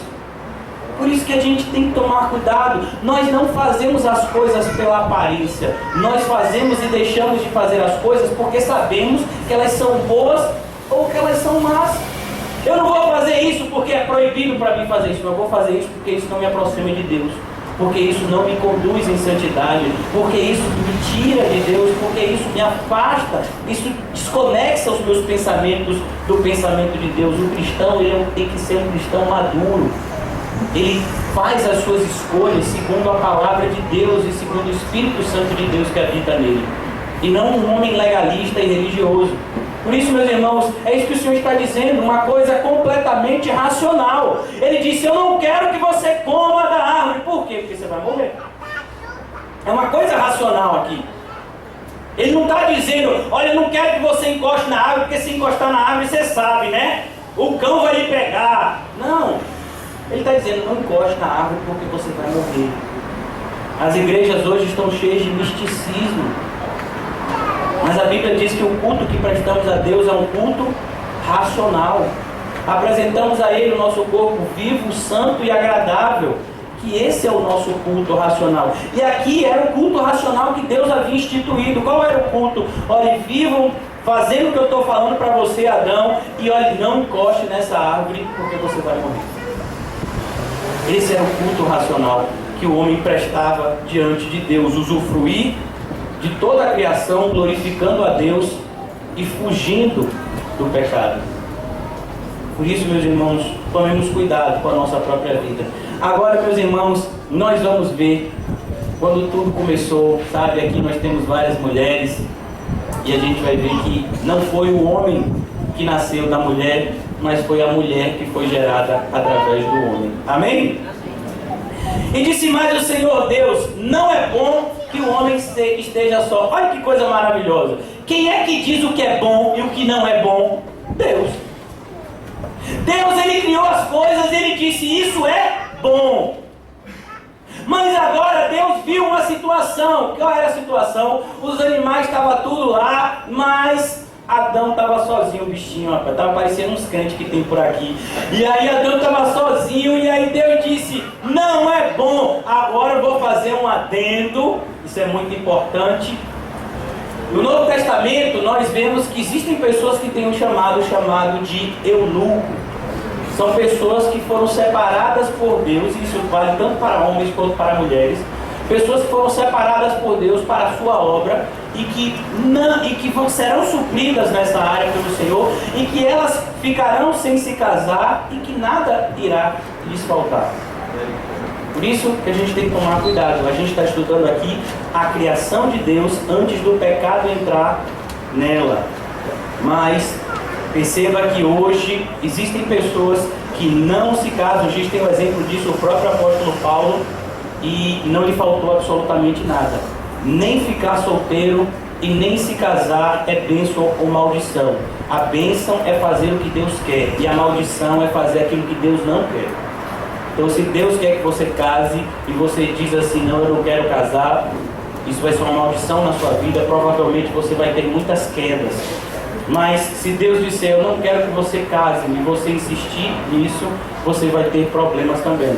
Por isso que a gente tem que tomar cuidado. Nós não fazemos as coisas pela aparência. Nós fazemos e deixamos de fazer as coisas porque sabemos que elas são boas ou que elas são más. Eu não vou fazer isso porque é proibido para mim fazer isso. Eu vou fazer isso porque isso não me aproxima de Deus. Porque isso não me conduz em santidade. Porque isso me tira de Deus. Porque isso me afasta. Isso desconexa os meus pensamentos do pensamento de Deus. O cristão, ele tem que ser um cristão maduro. Ele faz as suas escolhas segundo a palavra de Deus e segundo o Espírito Santo de Deus que habita nele. E não um homem legalista e religioso. Por isso, meus irmãos, é isso que o Senhor está dizendo, uma coisa completamente racional. Ele disse, eu não quero que você coma da árvore. Por quê? Porque você vai morrer. É uma coisa racional aqui. Ele não está dizendo, olha, eu não quero que você encoste na árvore, porque se encostar na árvore você sabe, né? O cão vai lhe pegar. Não. Ele está dizendo, não encoste na árvore porque você vai morrer. As igrejas hoje estão cheias de misticismo. Mas a Bíblia diz que o culto que prestamos a Deus é um culto racional. Apresentamos a Ele o nosso corpo vivo, santo e agradável. Que esse é o nosso culto racional. E aqui era o culto racional que Deus havia instituído. Qual era o culto? Olha, vivam fazendo o que eu estou falando para você, Adão, e olha, não encoste nessa árvore porque você vai morrer. Esse era o culto racional que o homem prestava diante de Deus, usufruir de toda a criação, glorificando a Deus e fugindo do pecado. Por isso, meus irmãos, tomemos cuidado com a nossa própria vida. Agora, meus irmãos, nós vamos ver quando tudo começou, sabe, aqui nós temos várias mulheres e a gente vai ver que não foi o homem que nasceu da mulher, mas foi a mulher que foi gerada através do homem. Amém? E disse mais o Senhor Deus, não é bom que o homem esteja só. Olha que coisa maravilhosa. Quem é que diz o que é bom e o que não é bom? Deus. Deus, Ele criou as coisas e Ele disse, isso é bom. Mas agora Deus viu uma situação. Qual era a situação? Os animais estavam tudo lá, mas Adão estava sozinho, o bichinho, estava parecendo uns crentes que tem por aqui. E aí Adão estava sozinho, e aí Deus disse, não é bom. Agora eu vou fazer um adendo, isso é muito importante. No Novo Testamento nós vemos que existem pessoas que têm um chamado de eunuco. São pessoas que foram separadas por Deus, e isso vale tanto para homens quanto para mulheres. Pessoas que foram separadas por Deus para a sua obra e que serão supridas nessa área pelo Senhor, e que elas ficarão sem se casar e que nada irá lhes faltar. Por isso que a gente tem que tomar cuidado. A gente está estudando aqui a criação de Deus antes do pecado entrar nela. Mas perceba que hoje existem pessoas que não se casam. A gente tem um exemplo disso, o próprio apóstolo Paulo, e não lhe faltou absolutamente nada. Nem ficar solteiro e nem se casar é bênção ou maldição. A bênção é fazer o que Deus quer, e a maldição é fazer aquilo que Deus não quer. Então, se Deus quer que você case e você diz assim, não, eu não quero casar, isso vai ser uma maldição na sua vida. Provavelmente você vai ter muitas quedas. Mas se Deus disser, eu não quero que você case, e você insistir nisso, você vai ter problemas também.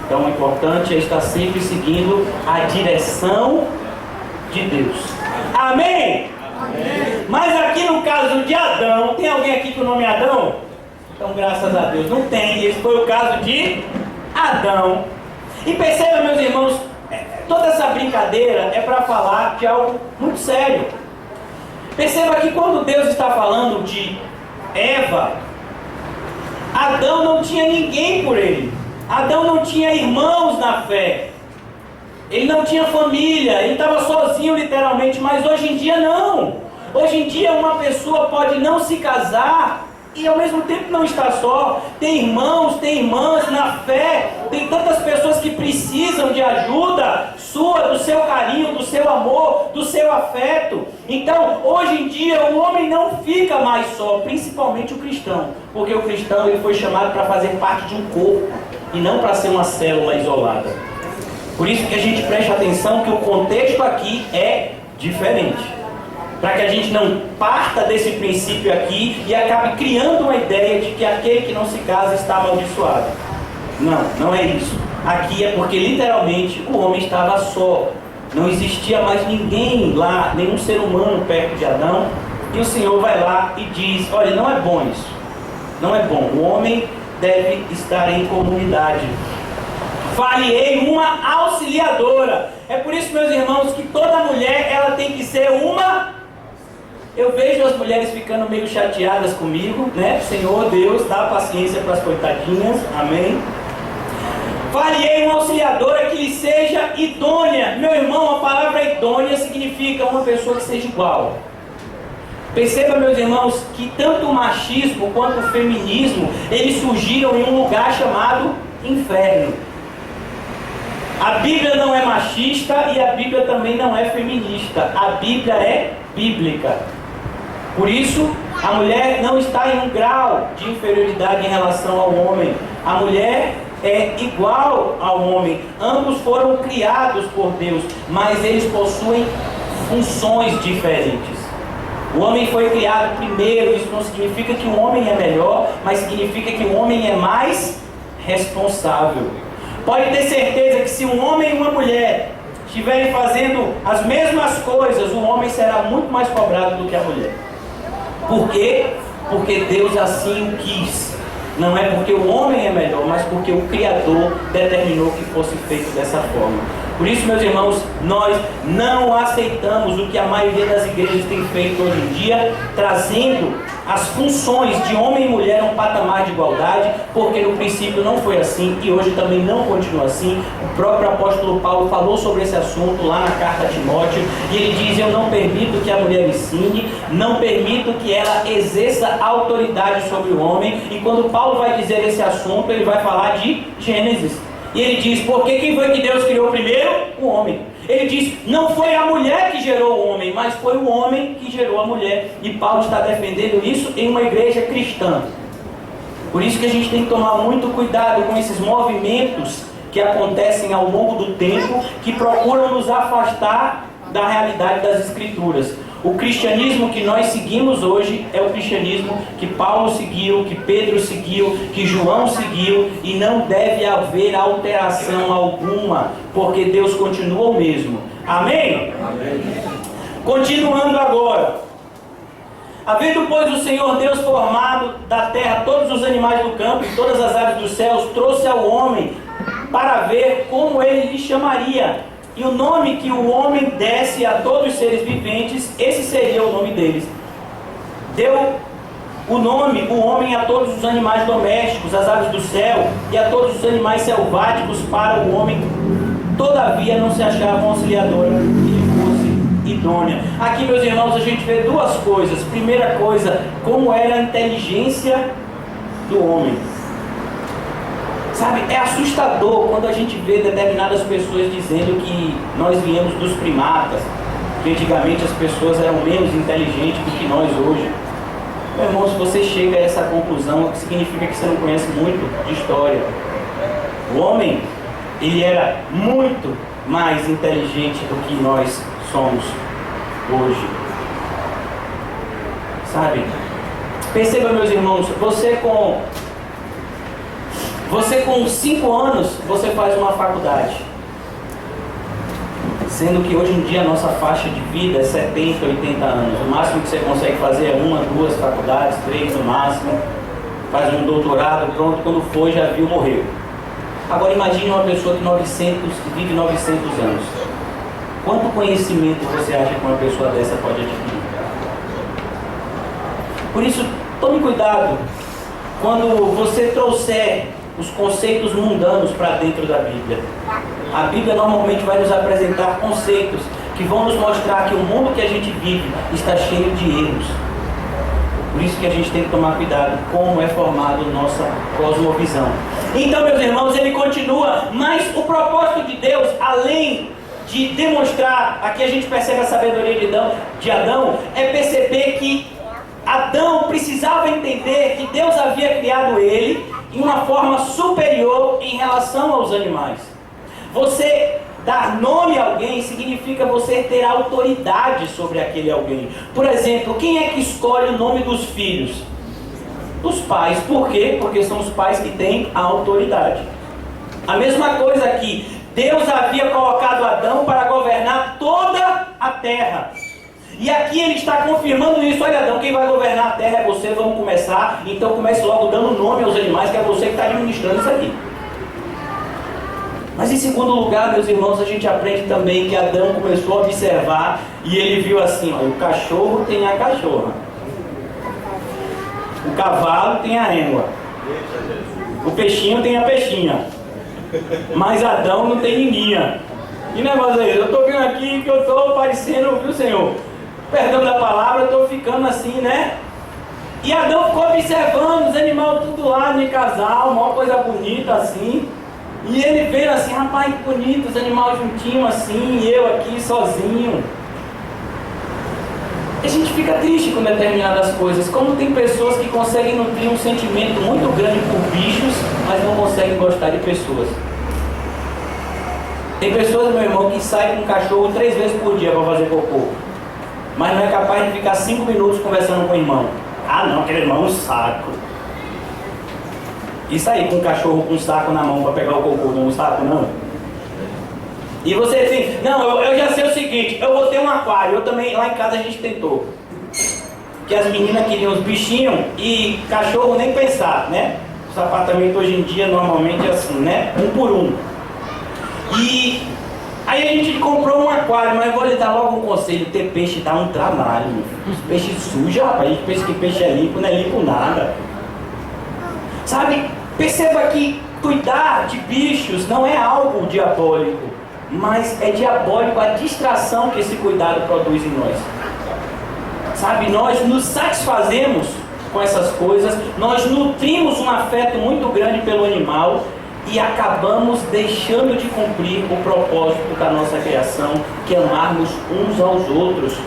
Então o importante é estar sempre seguindo a direção de Deus. Amém? Amém? Mas aqui no caso de Adão, tem alguém aqui com o nome Adão? Então graças a Deus, não tem. Esse foi o caso de Adão. E perceba, meus irmãos, toda essa brincadeira é para falar de algo muito sério. Perceba que quando Deus está falando de Eva, Adão não tinha ninguém por ele. Adão não tinha irmãos na fé. Ele não tinha família. Ele estava sozinho literalmente. Mas hoje em dia não. Hoje em dia uma pessoa pode não se casar e ao mesmo tempo não estar só. Tem irmãos, tem irmãs na fé. Tem tantas pessoas que precisam de ajuda sua, do seu carinho, do seu amor, do seu afeto. Então, hoje em dia, o homem não fica mais só, principalmente o cristão. Porque o cristão ele foi chamado para fazer parte de um corpo e não para ser uma célula isolada. Por isso que a gente preste atenção que o contexto aqui é diferente. Para que a gente não parta desse princípio aqui e acabe criando uma ideia de que aquele que não se casa está amaldiçoado. Não, não é isso. Aqui é porque literalmente o homem estava só. Não existia mais ninguém lá, nenhum ser humano perto de Adão. E o Senhor vai lá e diz, olha, não é bom isso. Não é bom. O homem deve estar em comunidade. Far-lhe-ei uma auxiliadora. É por isso, meus irmãos, que toda mulher ela tem que ser uma... Eu vejo as mulheres ficando meio chateadas comigo, né? Senhor Deus, dá paciência para as coitadinhas, amém? Far-lhe-ei uma auxiliadora que lhe seja idônea. Meu irmão, a palavra idônea significa uma pessoa que seja igual. Perceba, meus irmãos, que tanto o machismo quanto o feminismo, eles surgiram em um lugar chamado inferno. A Bíblia não é machista e a Bíblia também não é feminista. A Bíblia é bíblica. Por isso, a mulher não está em um grau de inferioridade em relação ao homem. A mulher é igual ao homem. Ambos foram criados por Deus, mas eles possuem funções diferentes. O homem foi criado primeiro. Isso não significa que o homem é melhor, mas significa que o homem é mais responsável. Pode ter certeza que se um homem e uma mulher estiverem fazendo as mesmas coisas, o homem será muito mais cobrado do que a mulher. Por quê? Porque Deus assim o quis. Não é porque o homem é melhor, mas porque o Criador determinou que fosse feito dessa forma. Por isso, meus irmãos, nós não aceitamos o que a maioria das igrejas tem feito hoje em dia, trazendo as funções de homem e mulher a um patamar de igualdade, porque no princípio não foi assim e hoje também não continua assim. O próprio apóstolo Paulo falou sobre esse assunto lá na carta a Timóteo, e ele diz: eu não permito que a mulher ensine, não permito que ela exerça autoridade sobre o homem. E quando Paulo vai dizer esse assunto, ele vai falar de Gênesis. E ele diz: porque quem foi que Deus criou primeiro? O homem. Ele diz: não foi a mulher que gerou o homem, mas foi o homem que gerou a mulher. E Paulo está defendendo isso em uma igreja cristã. Por isso que a gente tem que tomar muito cuidado com esses movimentos que acontecem ao longo do tempo, que procuram nos afastar da realidade das Escrituras. O cristianismo que nós seguimos hoje é o cristianismo que Paulo seguiu, que Pedro seguiu, que João seguiu, e não deve haver alteração alguma, porque Deus continua o mesmo. Amém? Amém. Continuando agora. Havendo, pois, o Senhor Deus formado da terra todos os animais do campo e todas as aves dos céus, trouxe ao homem para ver como ele lhe chamaria. E o nome que o homem desse a todos os seres viventes, esse seria o nome deles. Deu o nome, o homem, a todos os animais domésticos, as aves do céu, e a todos os animais selváticos para o homem. Todavia não se achava uma auxiliadora que lhe fosse idônea. Aqui, meus irmãos, a gente vê duas coisas. Primeira coisa, como era a inteligência do homem. Sabe, é assustador quando a gente vê determinadas pessoas dizendo que nós viemos dos primatas, que antigamente as pessoas eram menos inteligentes do que nós hoje. Meu irmão, se você chega a essa conclusão, significa que você não conhece muito de história. O homem, ele era muito mais inteligente do que nós somos hoje. Sabe? Perceba, meus irmãos, você com 5 anos, você faz uma faculdade. Sendo que hoje em dia a nossa faixa de vida é 70, 80 anos. O máximo que você consegue fazer é 1, 2 faculdades, 3 no máximo. Faz um doutorado, pronto, quando for já viu, morreu. Agora imagine uma pessoa que vive 900 anos. Quanto conhecimento você acha que uma pessoa dessa pode adquirir? Por isso, tome cuidado quando você trouxer os conceitos mundanos para dentro da Bíblia. A Bíblia normalmente vai nos apresentar conceitos que vão nos mostrar que o mundo que a gente vive está cheio de erros. Por isso que a gente tem que tomar cuidado como é formado nossa cosmovisão. Então, meus irmãos, ele continua, mas o propósito de Deus, além de demonstrar, aqui a gente percebe a sabedoria de Adão, é perceber que Adão precisava entender que Deus havia criado ele em uma forma superior em relação aos animais. Você dar nome a alguém significa você ter autoridade sobre aquele alguém. Por exemplo, quem é que escolhe o nome dos filhos? Os pais. Por quê? Porque são os pais que têm a autoridade. A mesma coisa aqui. Deus havia colocado Adão para governar toda a terra. E aqui ele está confirmando isso. Olha, Adão, quem vai governar a terra é você, vamos começar. Então comece logo dando nome aos animais, que é você que está administrando isso aqui. Mas em segundo lugar, meus irmãos, a gente aprende também que Adão começou a observar e ele viu assim, olha, o cachorro tem a cachorra, o cavalo tem a régua, o peixinho tem a peixinha, mas Adão não tem ninguém. Que negócio é esse? Eu estou vendo aqui que eu estou parecendo, viu, Senhor? Perdão da palavra, eu estou ficando assim, né? E Adão ficou observando os animais tudo lá de casal, uma coisa bonita assim. E ele veio assim, rapaz, que bonito, os animais juntinhos assim, e eu aqui sozinho. A gente fica triste com determinadas coisas, como tem pessoas que conseguem nutrir um sentimento muito grande por bichos, mas não conseguem gostar de pessoas. Tem pessoas, meu irmão, que saem com um cachorro 3 vezes por dia para fazer cocô, mas não é capaz de ficar 5 minutos conversando com o irmão. Ah não, aquele irmão é um saco. E sair com um cachorro com um saco na mão para pegar o cocô, não é um saco não? E você assim, não, eu já sei o seguinte, eu vou ter um aquário. Eu também, lá em casa a gente tentou. Que as meninas queriam os bichinhos e cachorro nem pensar, né? Os apartamentos hoje em dia normalmente é assim, né? Um por um. E aí a gente comprou um aquário, mas eu vou lhe dar logo um conselho: ter peixe dá um trabalho. Os peixes sujos, rapaz, a gente pensa que peixe é limpo, não é limpo nada. Sabe, perceba que cuidar de bichos não é algo diabólico, mas é diabólico a distração que esse cuidado produz em nós. Sabe, nós nos satisfazemos com essas coisas, nós nutrimos um afeto muito grande pelo animal e acabamos deixando de cumprir o propósito da nossa criação, que é amarmos uns aos outros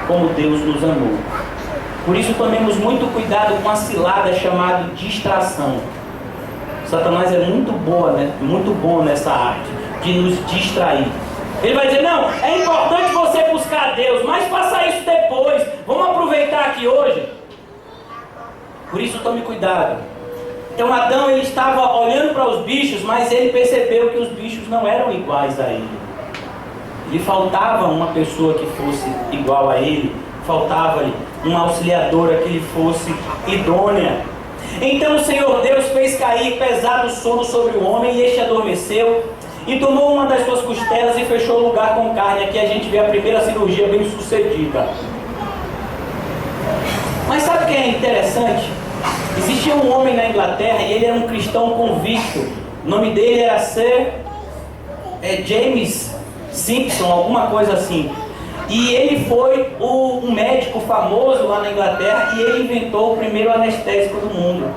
como Deus nos amou. Por isso tomemos muito cuidado com a cilada chamada distração. Satanás é muito bom nessa arte de nos distrair. Ele vai dizer, não, é importante você buscar a Deus, mas faça isso depois, vamos aproveitar aqui hoje. Por isso tome cuidado. Então Adão, ele estava olhando para os bichos, mas ele percebeu que os bichos não eram iguais a ele. Lhe faltava uma pessoa que fosse igual a ele, faltava-lhe uma auxiliadora que lhe fosse idônea. Então o Senhor Deus fez cair pesado sono sobre o homem e este adormeceu. E tomou uma das suas costelas e fechou o lugar com carne. Aqui a gente vê a primeira cirurgia bem sucedida. Mas sabe o que é interessante? Existia um homem na Inglaterra e ele era um cristão convicto. O nome dele era Sir James Simpson, alguma coisa assim. E ele foi um médico famoso lá na Inglaterra e ele inventou o primeiro anestésico do mundo.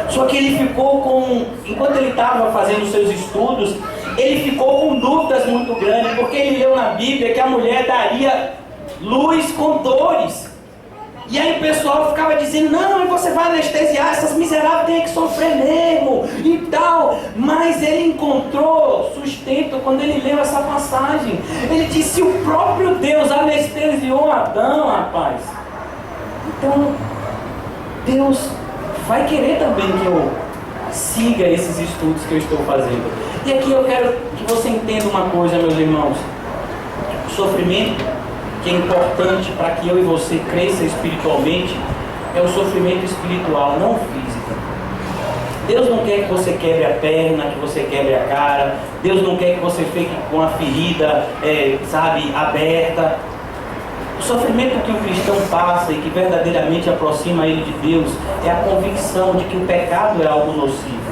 Só que ele ficou enquanto ele estava fazendo seus estudos, ele ficou com dúvidas muito grandes, porque ele leu na Bíblia que a mulher daria luz com dores. E aí o pessoal ficava dizendo, não, você vai anestesiar, essas miseráveis têm que sofrer mesmo, e tal. Mas ele encontrou sustento quando ele leu essa passagem. Ele disse, o próprio Deus anestesiou Adão, rapaz. Então, Deus vai querer também que eu siga esses estudos que eu estou fazendo. E aqui eu quero que você entenda uma coisa, meus irmãos. O sofrimento que é importante para que eu e você cresça espiritualmente é o sofrimento espiritual, não físico. Deus não quer que você quebre a perna, que você quebre a cara. Deus não quer que você fique com a ferida, aberta. O sofrimento que o cristão passa e que verdadeiramente aproxima ele de Deus é a convicção de que o pecado é algo nocivo.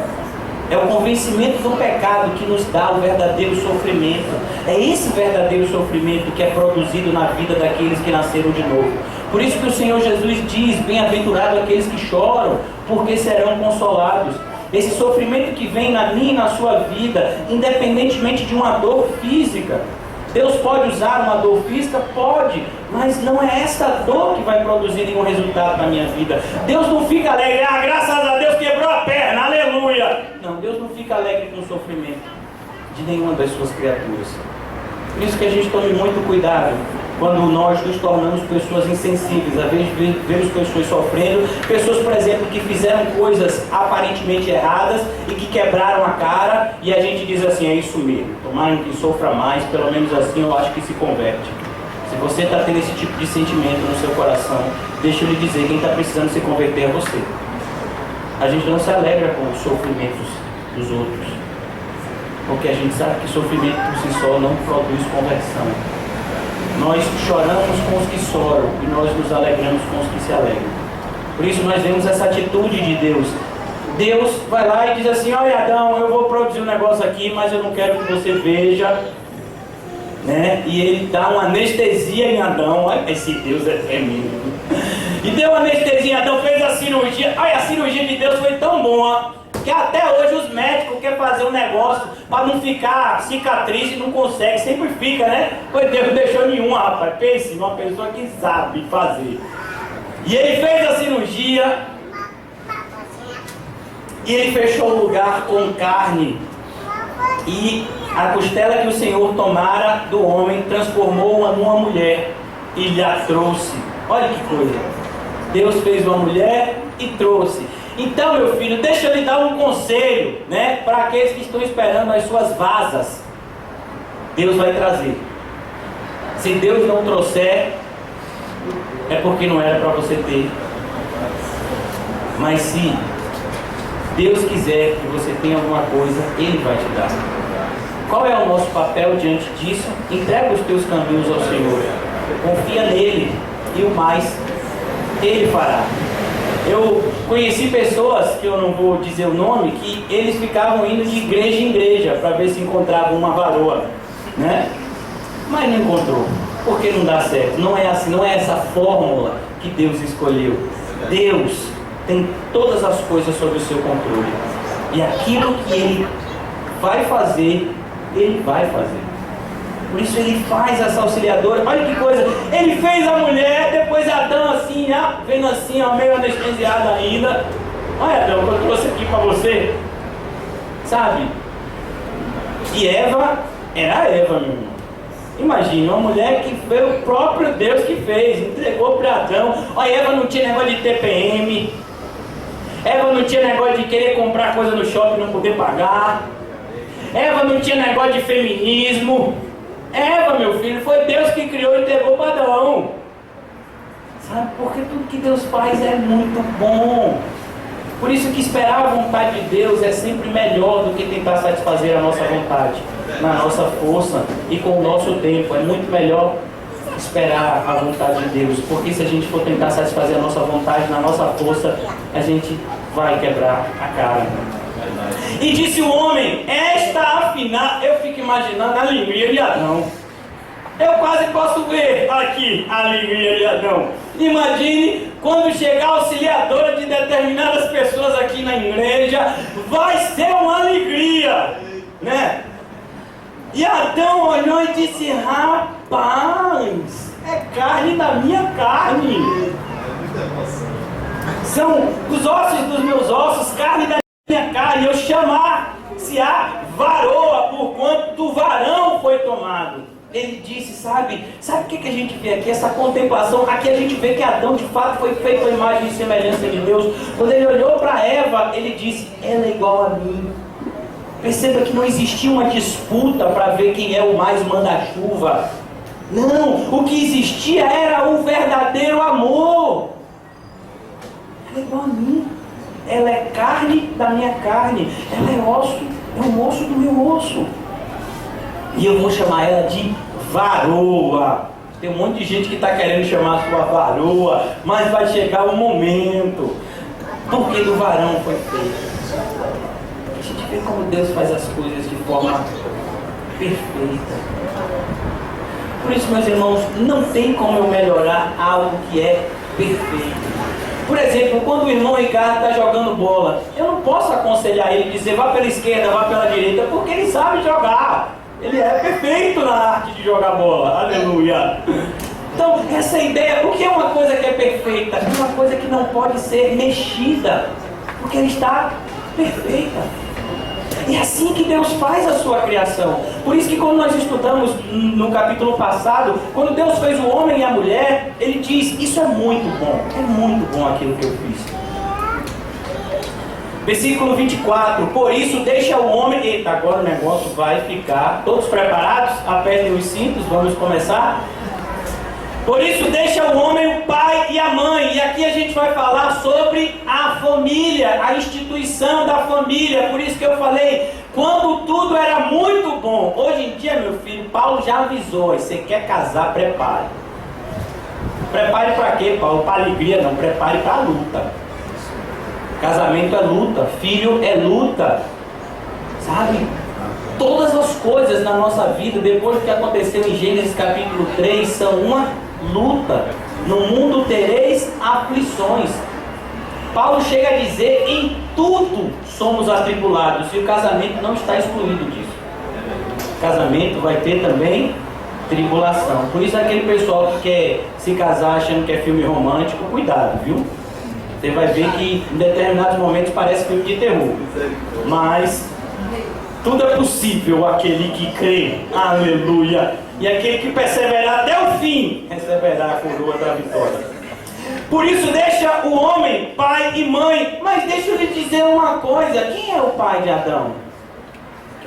É o convencimento do pecado que nos dá o verdadeiro sofrimento. É esse verdadeiro sofrimento que é produzido na vida daqueles que nasceram de novo. Por isso que o Senhor Jesus diz, bem-aventurado aqueles que choram, porque serão consolados. Esse sofrimento que vem na minha e na sua vida, independentemente de uma dor física. Deus pode usar uma dor física? Pode, mas não é essa dor que vai produzir nenhum resultado na minha vida. Deus não fica alegre, graças a Deus quebrou a perna, aleluia. Não, Deus não fica alegre com o sofrimento de nenhuma das suas criaturas. Por isso que a gente tome muito cuidado quando nós nos tornamos pessoas insensíveis, às vezes vemos pessoas sofrendo, pessoas, por exemplo, que fizeram coisas aparentemente erradas e que quebraram a cara, e a gente diz assim, é isso mesmo, tomara que sofra mais, pelo menos assim eu acho que se converte. Se você está tendo esse tipo de sentimento no seu coração, deixa eu lhe dizer, quem está precisando se converter é você. A gente não se alegra com os sofrimentos dos outros, porque a gente sabe que sofrimento por si só não produz conversão. Nós choramos com os que choram e nós nos alegramos com os que se alegram. Por isso nós vemos essa atitude de Deus. Deus vai lá e diz assim, olha Adão, eu vou produzir um negócio aqui, mas eu não quero que você veja, né? E ele dá uma anestesia em Adão. Olha, esse Deus é tremendo. E deu anestesia em Adão, fez a cirurgia. Olha, a cirurgia de Deus foi tão boa Que até hoje os médicos querem fazer um negócio para não ficar cicatriz e não consegue, sempre fica, né? Pois Deus não deixou nenhuma, rapaz. Pense numa pessoa que sabe fazer. E ele fez a cirurgia e ele fechou o lugar com carne. E a costela que o Senhor tomara do homem transformou-a numa mulher e lhe a trouxe. Olha que coisa. Deus fez uma mulher e trouxe. Então, meu filho, deixa eu lhe dar um conselho, né? Para aqueles que estão esperando as suas vasas. Deus vai trazer. Se Deus não trouxer, é porque não era para você ter. Mas se Deus quiser que você tenha alguma coisa, Ele vai te dar. Qual é o nosso papel diante disso? Entrega os teus caminhos ao Senhor. Confia nele e o mais Ele fará. Eu conheci pessoas, que eu não vou dizer o nome, que eles ficavam indo de igreja em igreja para ver se encontravam uma varoa, né? Mas não encontrou, porque não dá certo. Não é assim, não é essa fórmula que Deus escolheu. Deus tem todas as coisas sob o seu controle. E aquilo que Ele vai fazer, Ele vai fazer. Por isso Ele faz essa auxiliadora. Olha que coisa, Ele fez a mulher, depois Adão assim, vendo assim, meio anestesiado ainda. Olha, Adão, que eu trouxe aqui para você, sabe? E Eva, era Eva, meu irmão. Imagine, uma mulher que foi o próprio Deus que fez, entregou para Adão. Olha, Eva não tinha negócio de TPM, Eva não tinha negócio de querer comprar coisa no shopping e não poder pagar, Eva não tinha negócio de feminismo. Eva, meu filho, foi Deus que criou e entregou para Adão. Sabe, porque tudo que Deus faz é muito bom. Por isso que esperar a vontade de Deus é sempre melhor do que tentar satisfazer a nossa vontade, na nossa força e com o nosso tempo. É muito melhor esperar a vontade de Deus, porque se a gente for tentar satisfazer a nossa vontade na nossa força, a gente vai quebrar a cara. E disse o homem, afinal, eu fico imaginando a alegria de Adão. Eu quase posso ver aqui a alegria de Adão. Imagine quando chegar a auxiliadora de determinadas pessoas aqui na igreja, vai ser uma alegria, né? E Adão olhou e disse, rapaz, é carne da minha carne. São os ossos dos meus ossos, carne da minha carne. Eu chamar-se a varoa, por quanto do varão foi tomado. Ele disse, sabe o que a gente vê aqui? Essa contemplação, aqui a gente vê que Adão de fato foi feito a imagem e semelhança de Deus. Quando ele olhou para Eva, ele disse, ela é igual a mim. Perceba que não existia uma disputa para ver quem é o mais manda-chuva. Não, o que existia era o verdadeiro amor. Ela é igual a mim. Ela é carne da minha carne. Ela é osso, é um osso do meu osso. E eu vou chamar ela de varoa. Tem um monte de gente que está querendo chamar a sua varoa, mas vai chegar o momento. Porque do varão foi feito. A gente vê como Deus faz as coisas de forma perfeita. Por isso, meus irmãos, não tem como eu melhorar algo que é perfeito. Por exemplo, quando o irmão Ricardo está jogando bola, eu não posso aconselhar ele, dizer vá pela esquerda, vá pela direita, porque ele sabe jogar. Ele é perfeito na arte de jogar bola. Aleluia. Então, essa ideia, o que é uma coisa que é perfeita? É uma coisa que não pode ser mexida, porque ela está perfeita. E é assim que Deus faz a sua criação. Por isso que quando nós estudamos no capítulo passado, quando Deus fez o homem e a mulher, Ele diz, isso é muito bom aquilo que eu fiz. Versículo 24, por isso deixa o homem... Eita, agora o negócio vai ficar... Todos preparados? Apertem os cintos, vamos começar? Por isso deixa o homem, o pai e a mãe. E aqui a gente vai falar sobre a família, a instituição da família. Por isso que eu falei, quando tudo era muito bom. Hoje em dia, meu filho, Paulo já avisou, você quer casar, prepare. Prepare para quê, Paulo? Para alegria não, prepare para a luta. Casamento é luta, filho é luta, sabe? Todas as coisas na nossa vida, depois do que aconteceu em Gênesis capítulo 3, são uma luta. No mundo tereis aflições. Paulo chega a dizer: em tudo somos atribulados, e o casamento não está excluído disso. O casamento vai ter também tribulação. Por isso aquele pessoal que quer se casar achando que é filme romântico, cuidado, viu? Você vai ver que em determinados momentos parece filme de terror. Mas tudo é possível aquele que crê. Aleluia! E aquele que perseverar até o fim receberá a coroa da vitória. Por isso deixa o homem pai e mãe. Mas deixa eu lhe dizer uma coisa: quem é o pai de Adão?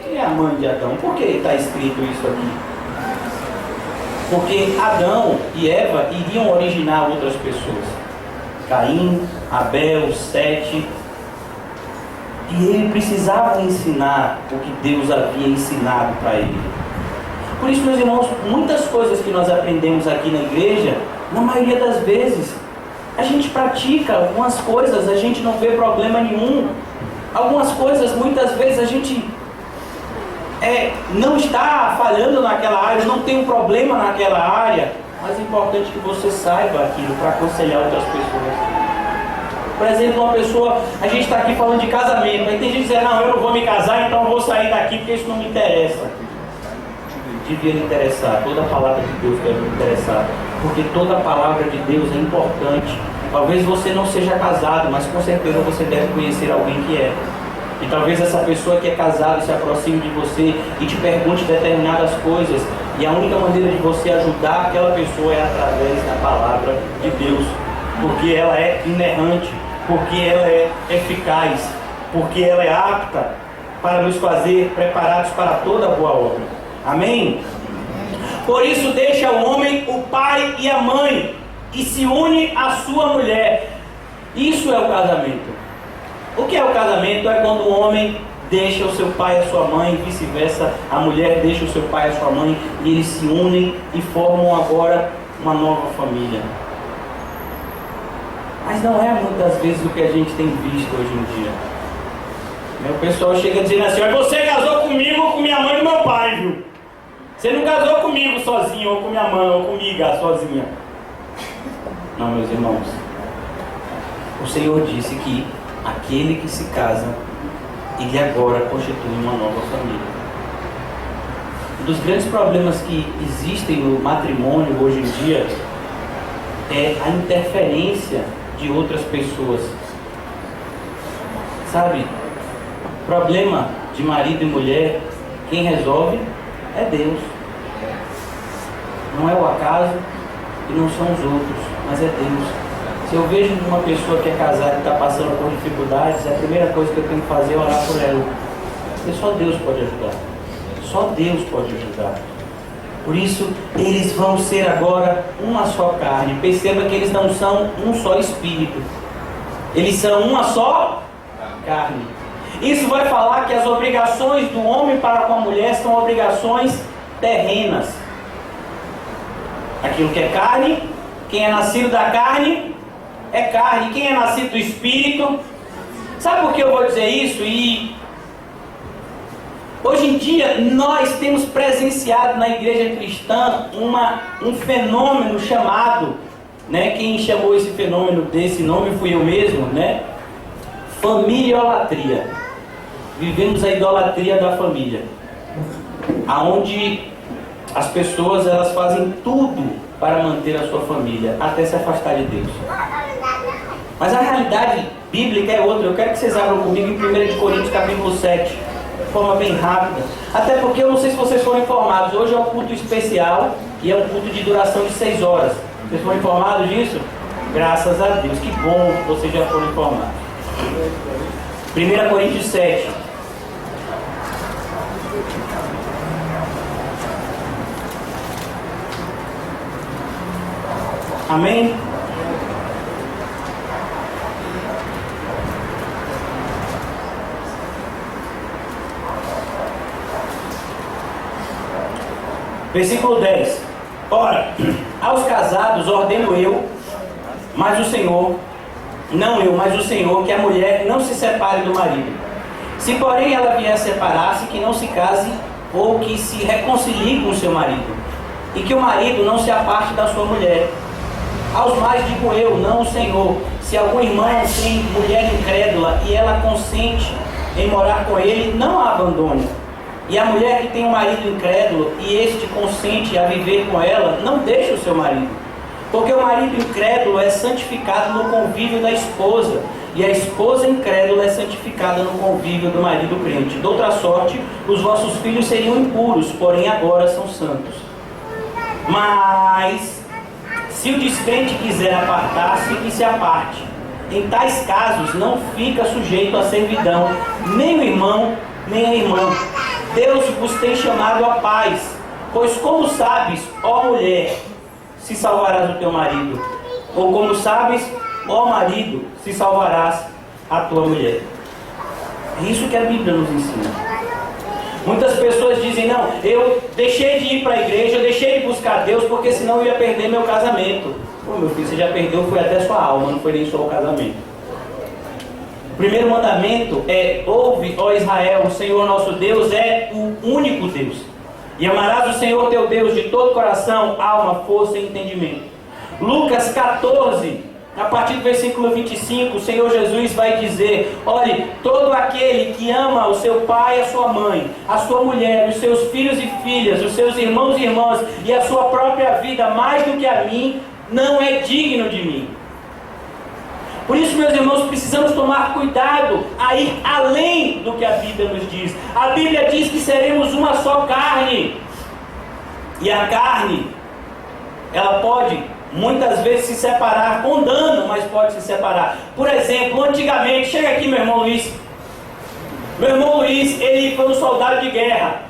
Quem é a mãe de Adão? Por que está escrito isso aqui? Porque Adão e Eva iriam originar outras pessoas. Caim, Abel, Sete. E ele precisava ensinar o que Deus havia ensinado para ele. Por isso, meus irmãos, muitas coisas que nós aprendemos aqui na igreja, na maioria das vezes, a gente pratica algumas coisas, a gente não vê problema nenhum. Algumas coisas, muitas vezes, a gente não está falhando naquela área, não tem um problema naquela área. Mas é importante que você saiba aquilo para aconselhar outras pessoas. Por exemplo, uma pessoa, a gente está aqui falando de casamento, aí tem gente dizendo: não, eu não vou me casar, então eu vou sair daqui porque isso não me interessa. Devia lhe interessar, toda a palavra de Deus deve lhe interessar, porque toda a palavra de Deus é importante. Talvez você não seja casado, mas com certeza você deve conhecer alguém que é. E talvez essa pessoa que é casada se aproxime de você e te pergunte determinadas coisas, e a única maneira de você ajudar aquela pessoa é através da palavra de Deus, porque ela é inerrante, porque ela é eficaz, porque ela é apta para nos fazer preparados para toda boa obra. Amém? Por isso deixa o homem o pai e a mãe e se une à sua mulher. Isso é o casamento. O que é o casamento? É quando o homem deixa o seu pai e a sua mãe, e vice-versa, a mulher deixa o seu pai e a sua mãe, e eles se unem e formam agora uma nova família. Mas não é muitas vezes o que a gente tem visto hoje em dia. O pessoal chega dizendo assim: você casou comigo ou com minha mãe e meu pai, viu? Você não casou comigo sozinho, ou com minha mãe, ou comigo sozinha. Não, meus irmãos. O Senhor disse que aquele que se casa, ele agora constitui uma nova família. Um dos grandes problemas que existem no matrimônio hoje em dia é a interferência de outras pessoas. Sabe? Problema de marido e mulher, quem resolve é Deus. Não é o acaso e não são os outros, mas é Deus. Se eu vejo uma pessoa que é casada e está passando por dificuldades, a primeira coisa que eu tenho que fazer é orar por ela. Porque só Deus pode ajudar. Só Deus pode ajudar. Por isso, eles vão ser agora uma só carne. Perceba que eles não são um só espírito. Eles são uma só carne. Isso vai falar que as obrigações do homem para com a mulher são obrigações terrenas. Aquilo que é carne, quem é nascido da carne é carne. Quem é nascido do espírito. Sabe por que eu vou dizer isso? E hoje em dia nós temos presenciado na igreja cristã um fenômeno chamado, quem chamou esse fenômeno desse nome fui eu mesmo, familiolatria. Vivemos a idolatria da família, aonde as pessoas elas fazem tudo para manter a sua família, até se afastar de Deus. Mas a realidade bíblica é outra. Eu quero que vocês abram comigo em 1 Coríntios capítulo 7, de forma bem rápida. Até porque eu não sei se vocês foram informados, hoje é um culto especial e é um culto de duração de 6 horas. Vocês foram informados disso? Graças a Deus, que bom que vocês já foram informados. 1 Coríntios 7. Amém? Versículo 10. Ora, aos casados ordeno eu, mas o Senhor, não eu, mas o Senhor, que a mulher não se separe do marido. Se porém ela vier separar-se, que não se case ou que se reconcilie com o seu marido, e que o marido não se aparte da sua mulher. Aos mais digo eu, não o Senhor, se algum irmão tem mulher incrédula e ela consente em morar com ele, não a abandone. E a mulher que tem um marido incrédulo e este consente a viver com ela, não deixe o seu marido. Porque o marido incrédulo é santificado no convívio da esposa, e a esposa incrédula é santificada no convívio do marido crente. De outra sorte, os vossos filhos seriam impuros, porém agora são santos. Mas, se o descrente quiser apartar-se, que se aparte. Em tais casos, não fica sujeito à servidão, nem o irmão, nem a irmã. Deus vos tem chamado à paz. Pois como sabes, ó mulher, se salvarás o teu marido? Ou como sabes, ó marido, se salvarás a tua mulher? É isso que a Bíblia nos ensina. Muitas pessoas dizem, não, eu deixei de ir para a igreja, eu deixei de buscar Deus, porque senão eu ia perder meu casamento. Pô, meu filho, você já perdeu, foi até sua alma, não foi nem só o casamento. O primeiro mandamento é: ouve, ó Israel, o Senhor nosso Deus é o único Deus. E amarás o Senhor teu Deus de todo coração, alma, força e entendimento. Lucas 14, a partir do versículo 25, o Senhor Jesus vai dizer: olhe, todo aquele que ama o seu pai e a sua mãe, a sua mulher, os seus filhos e filhas, os seus irmãos e irmãs e a sua própria vida mais do que a mim, não é digno de mim. Por isso, meus irmãos, precisamos tomar cuidado a ir além do que a Bíblia nos diz. A Bíblia diz que seremos uma só carne. E a carne, ela pode muitas vezes se separar com dano, mas pode se separar. Por exemplo, antigamente, chega aqui meu irmão Luiz. Meu irmão Luiz, ele foi um soldado de guerra.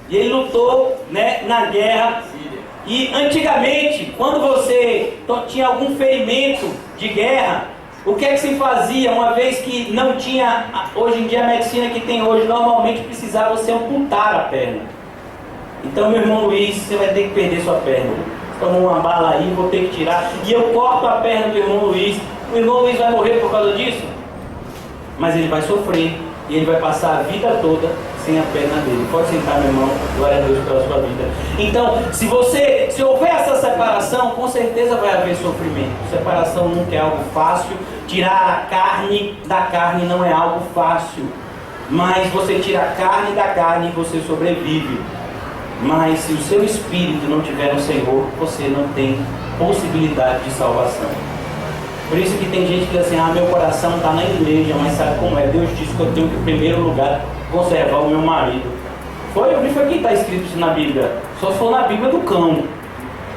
E ele lutou, na guerra. E antigamente, quando você tinha algum ferimento de guerra, o que é que se fazia, uma vez que não tinha, hoje em dia a medicina que tem hoje, normalmente precisava você amputar a perna. Então, meu irmão Luiz, você vai ter que perder sua perna. Tomou uma bala aí, vou ter que tirar, e eu corto a perna do irmão Luiz. O irmão Luiz vai morrer por causa disso? Mas ele vai sofrer, e ele vai passar a vida toda sem a perna dele. Pode sentar, meu irmão, glória a Deus pela sua vida. Então, se houver essa separação, com certeza vai haver sofrimento. Separação nunca é algo fácil. Tirar a carne da carne não é algo fácil. Mas você tira a carne da carne e você sobrevive. Mas se o seu espírito não tiver no Senhor, você não tem possibilidade de salvação. Por isso que tem gente que diz assim: meu coração está na igreja, mas sabe como é? Deus disse que eu tenho que, em primeiro lugar, conservar o meu marido. Onde foi que está escrito isso na Bíblia? Só se for na Bíblia do cão.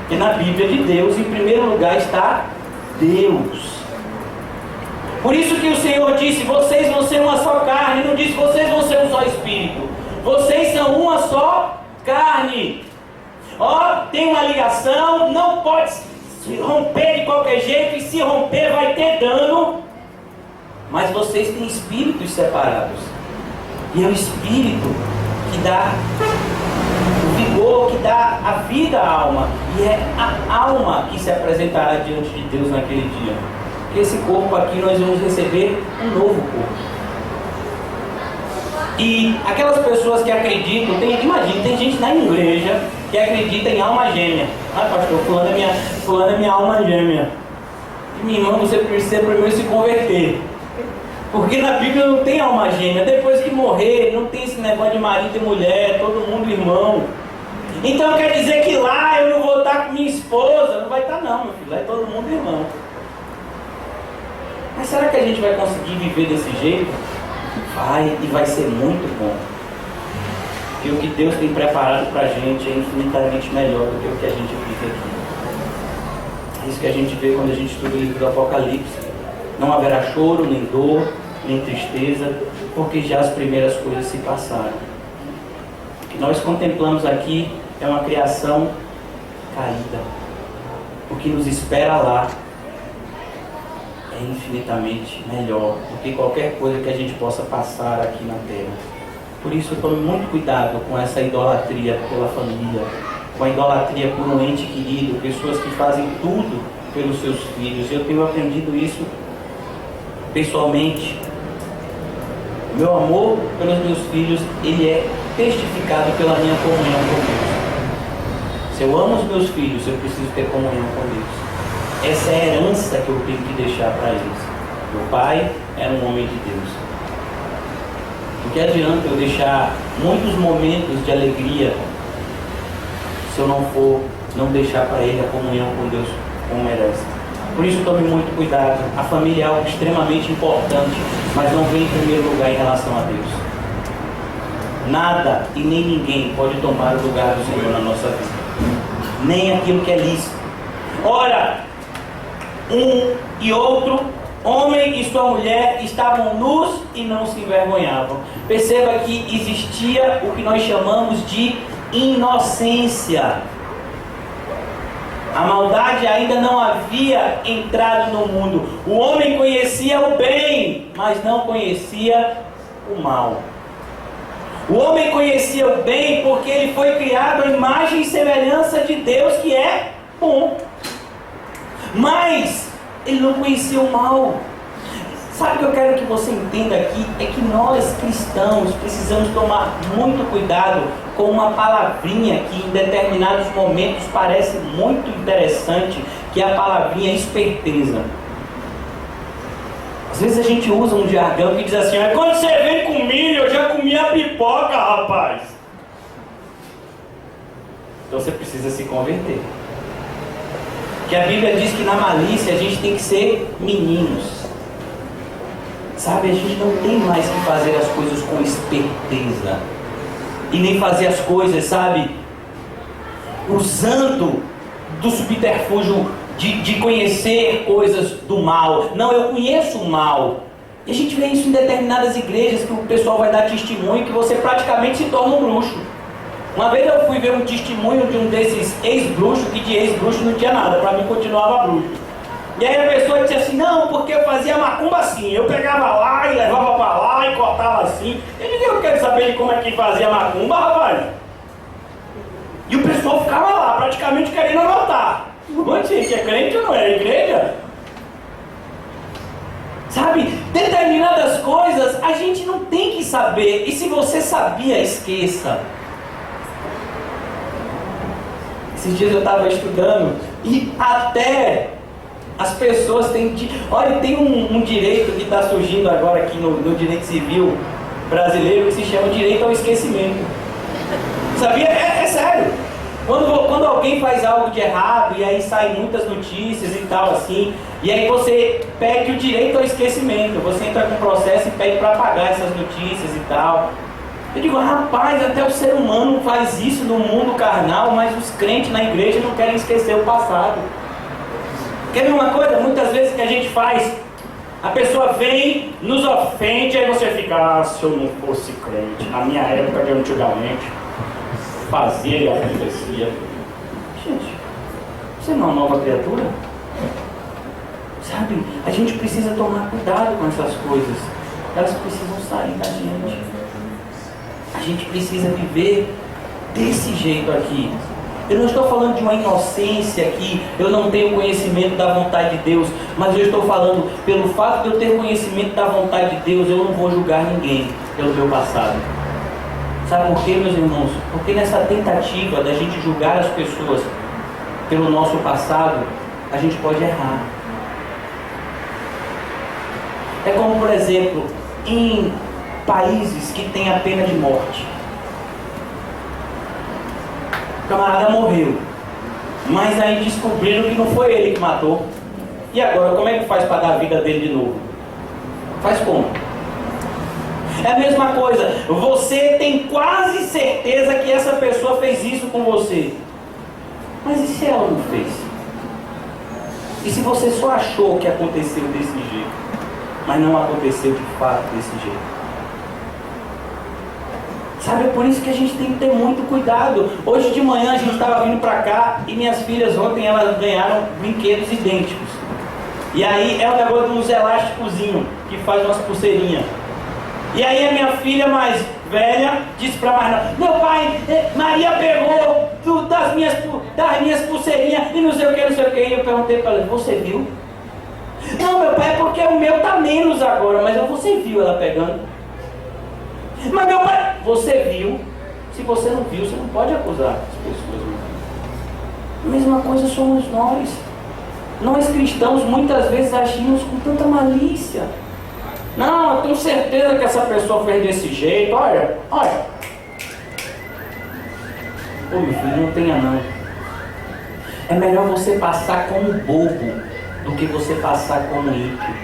Porque na Bíblia de Deus, em primeiro lugar, está Deus. Por isso que o Senhor disse: vocês vão ser uma só carne. Não disse: vocês vão ser um só espírito. Vocês são uma só carne. Tem uma ligação, não pode se romper de qualquer jeito, e se romper vai ter dano. Mas vocês têm espíritos separados. E é o espírito que dá o vigor, que dá a vida à alma. E é a alma que se apresentará diante de Deus naquele dia. Esse corpo aqui nós vamos receber um novo corpo. E aquelas pessoas que acreditam, imagina, tem gente na igreja que acredita em alma gêmea. Pastor, fulano é minha alma gêmea. E minha irmã, você precisa primeiro se converter. Porque na Bíblia não tem alma gêmea. Depois que morrer, não tem esse negócio de marido e mulher, todo mundo irmão. Então quer dizer que lá eu não vou estar com minha esposa? Não vai estar não, meu filho, lá é todo mundo irmão. Mas será que a gente vai conseguir viver desse jeito? Vai, e vai ser muito bom. Porque o que Deus tem preparado para a gente é infinitamente melhor do que o que a gente vive aqui. É isso que a gente vê quando a gente estuda o livro do Apocalipse. Não haverá choro, nem dor, nem tristeza, porque já as primeiras coisas se passaram. O que nós contemplamos aqui é uma criação caída. O que nos espera lá é infinitamente melhor do que qualquer coisa que a gente possa passar aqui na terra. Por isso, tome muito cuidado com essa idolatria pela família, com a idolatria por um ente querido, pessoas que fazem tudo pelos seus filhos. Eu tenho aprendido isso pessoalmente. O meu amor pelos meus filhos, ele é testificado pela minha comunhão com Deus. Se eu amo os meus filhos, eu preciso ter comunhão com Deus. essa é a herança que eu tenho que deixar para eles. Meu pai era um homem de Deus. O que adianta eu deixar muitos momentos de alegria se eu não deixar para ele a comunhão com Deus como merece? Por isso tome muito cuidado. A família é algo extremamente importante, mas não vem em primeiro lugar em relação a Deus. Nada e nem ninguém pode tomar o lugar do Senhor na nossa vida, nem aquilo que é lícito. Ora, um e outro, homem e sua mulher, estavam nus e não se envergonhavam. Perceba que existia o que nós chamamos de inocência. A maldade ainda não havia entrado no mundo. O homem conhecia o bem, mas não conhecia o mal. O homem conhecia o bem porque ele foi criado à imagem e semelhança de Deus, que é bom. Mas ele não conhecia o mal. Sabe o que eu quero que você entenda aqui? É que nós cristãos precisamos tomar muito cuidado com uma palavrinha que em determinados momentos parece muito interessante, que é a palavrinha esperteza. Às vezes a gente usa um jargão que diz assim: quando você vem com milho, eu já comi a pipoca, rapaz. Então você precisa se converter. Que a Bíblia diz que na malícia a gente tem que ser meninos. Sabe, a gente não tem mais que fazer as coisas com esperteza. E nem fazer as coisas, sabe, usando do subterfúgio de conhecer coisas do mal. Não, eu conheço o mal. E a gente vê isso em determinadas igrejas, que o pessoal vai dar testemunho que você praticamente se torna um bruxo. Uma vez eu fui ver um testemunho de um desses ex-bruxos, que de ex-bruxo não tinha nada, para mim continuava bruxo. E aí a pessoa dizia assim: não, porque eu fazia macumba assim, eu pegava lá e levava para lá e cortava assim. Eu quero saber de como é que fazia macumba, rapaz. E o pessoal ficava lá, praticamente querendo anotar. Mas gente, é crente ou não é igreja? Sabe, determinadas coisas a gente não tem que saber. E se você sabia, esqueça. Esses dias eu estava estudando e até as pessoas têm... Olha, tem um direito que está surgindo agora aqui no direito civil brasileiro, que se chama direito ao esquecimento. Sabia? É sério. Quando alguém faz algo de errado, e aí saem muitas notícias e tal assim, e aí você pede o direito ao esquecimento. Você entra com processo e pede para apagar essas notícias e tal. Eu digo: rapaz, até o ser humano faz isso no mundo carnal, mas os crentes na igreja não querem esquecer o passado. Quer ver uma coisa? Muitas vezes que a gente faz, a pessoa vem, nos ofende, aí você fica: se eu não fosse crente, na minha época de antigamente, fazia e acontecia. Gente, você não é uma nova criatura? Sabe, a gente precisa tomar cuidado com essas coisas. Elas precisam sair da gente. A gente precisa viver desse jeito aqui. Eu não estou falando de uma inocência que eu não tenho conhecimento da vontade de Deus, mas eu estou falando, pelo fato de eu ter conhecimento da vontade de Deus, eu não vou julgar ninguém pelo meu passado. Sabe por quê, meus irmãos? Porque nessa tentativa da gente julgar as pessoas pelo nosso passado, a gente pode errar. É como, por exemplo, em países que têm a pena de morte. O camarada morreu, mas aí descobriram que não foi ele que matou. E agora, como é que faz para dar a vida dele de novo? Faz como? É a mesma coisa. Você tem quase certeza que essa pessoa fez isso com você, mas e se ela não fez? E se você só achou que aconteceu desse jeito, mas não aconteceu de fato desse jeito? Sabe, é por isso que a gente tem que ter muito cuidado. Hoje de manhã a gente estava vindo para cá e minhas filhas ontem elas ganharam brinquedos idênticos. E aí é um negócio de uns elásticozinhos que faz umas pulseirinhas. E aí a minha filha mais velha disse para a mais nova: meu pai, Maria pegou das minhas pulseirinhas e não sei o que, não sei o que. E eu perguntei para ela: você viu? Não, meu pai, é porque o meu tá menos agora. Mas você viu ela pegando? Mas meu pai, você viu? Se você não viu, você não pode acusar as pessoas. A mesma coisa somos nós. Nós cristãos muitas vezes agimos com tanta malícia. Não, eu tenho certeza que essa pessoa fez desse jeito. Olha. Ô meu filho, não tenha não. É melhor você passar como bobo do que você passar como ímpio.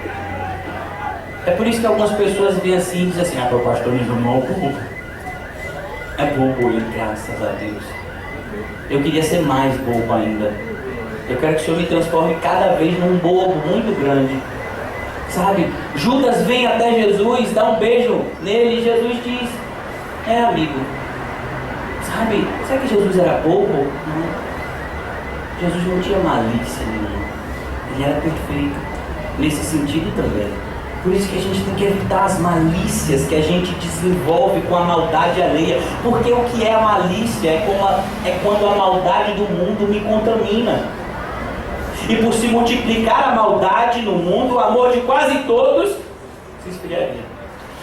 É por isso que algumas pessoas veem assim e dizem assim: o pastor me chamou bobo. É bobo ele, graças a Deus. Eu queria ser mais bobo ainda. Eu quero que o Senhor me transforme cada vez num bobo muito grande. Sabe? Judas vem até Jesus, dá um beijo nele e Jesus diz: amigo. Sabe? Será que Jesus era bobo? Não. Jesus não tinha malícia nenhuma. Ele era perfeito. Nesse sentido também. Por isso que a gente tem que evitar as malícias que a gente desenvolve com a maldade alheia. Porque o que é a malícia é quando a maldade do mundo me contamina. E por se multiplicar a maldade no mundo, o amor de quase todos se esfriaria.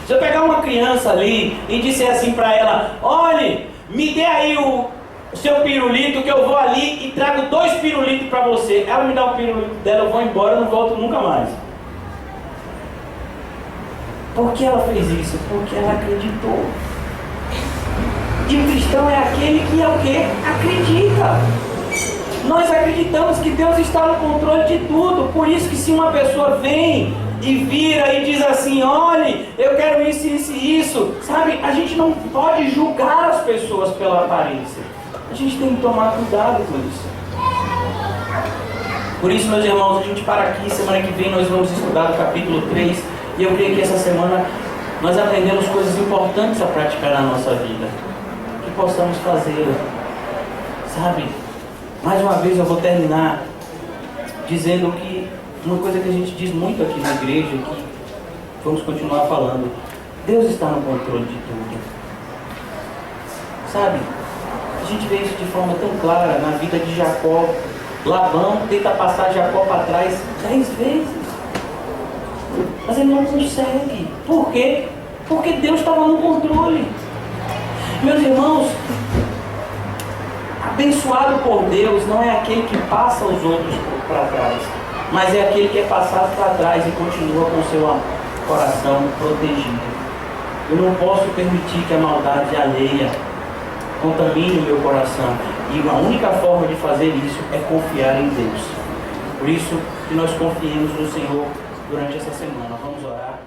Se eu pegar uma criança ali e disser assim para ela: olhe, me dê aí o seu pirulito que eu vou ali e trago 2 pirulitos para você. Ela me dá o pirulito dela, eu vou embora, eu não volto nunca mais. Por que ela fez isso? Porque ela acreditou. E o cristão é aquele que é o quê? Acredita. Nós acreditamos que Deus está no controle de tudo. Por isso que se uma pessoa vem e vira e diz assim: olhe, eu quero isso, isso e isso, sabe? A gente não pode julgar as pessoas pela aparência. A gente tem que tomar cuidado com isso. Por isso, meus irmãos, a gente para aqui. Semana que vem nós vamos estudar o capítulo 3. E eu creio que essa semana nós aprendemos coisas importantes a praticar na nossa vida. Que possamos fazer, sabe? Mais uma vez eu vou terminar dizendo que uma coisa que a gente diz muito aqui na igreja, que vamos continuar falando: Deus está no controle de tudo. Sabe? A gente vê isso de forma tão clara na vida de Jacó. Labão tenta passar Jacó para trás 10 vezes. Mas ele não consegue. Por quê? Porque Deus estava no controle. Meus irmãos, abençoado por Deus não é aquele que passa os outros para trás, mas é aquele que é passado para trás e continua com o seu coração protegido. Eu não posso permitir que a maldade alheia contamine o meu coração. E a única forma de fazer isso é confiar em Deus. Por isso que nós confiemos no Senhor durante essa semana. Vamos orar.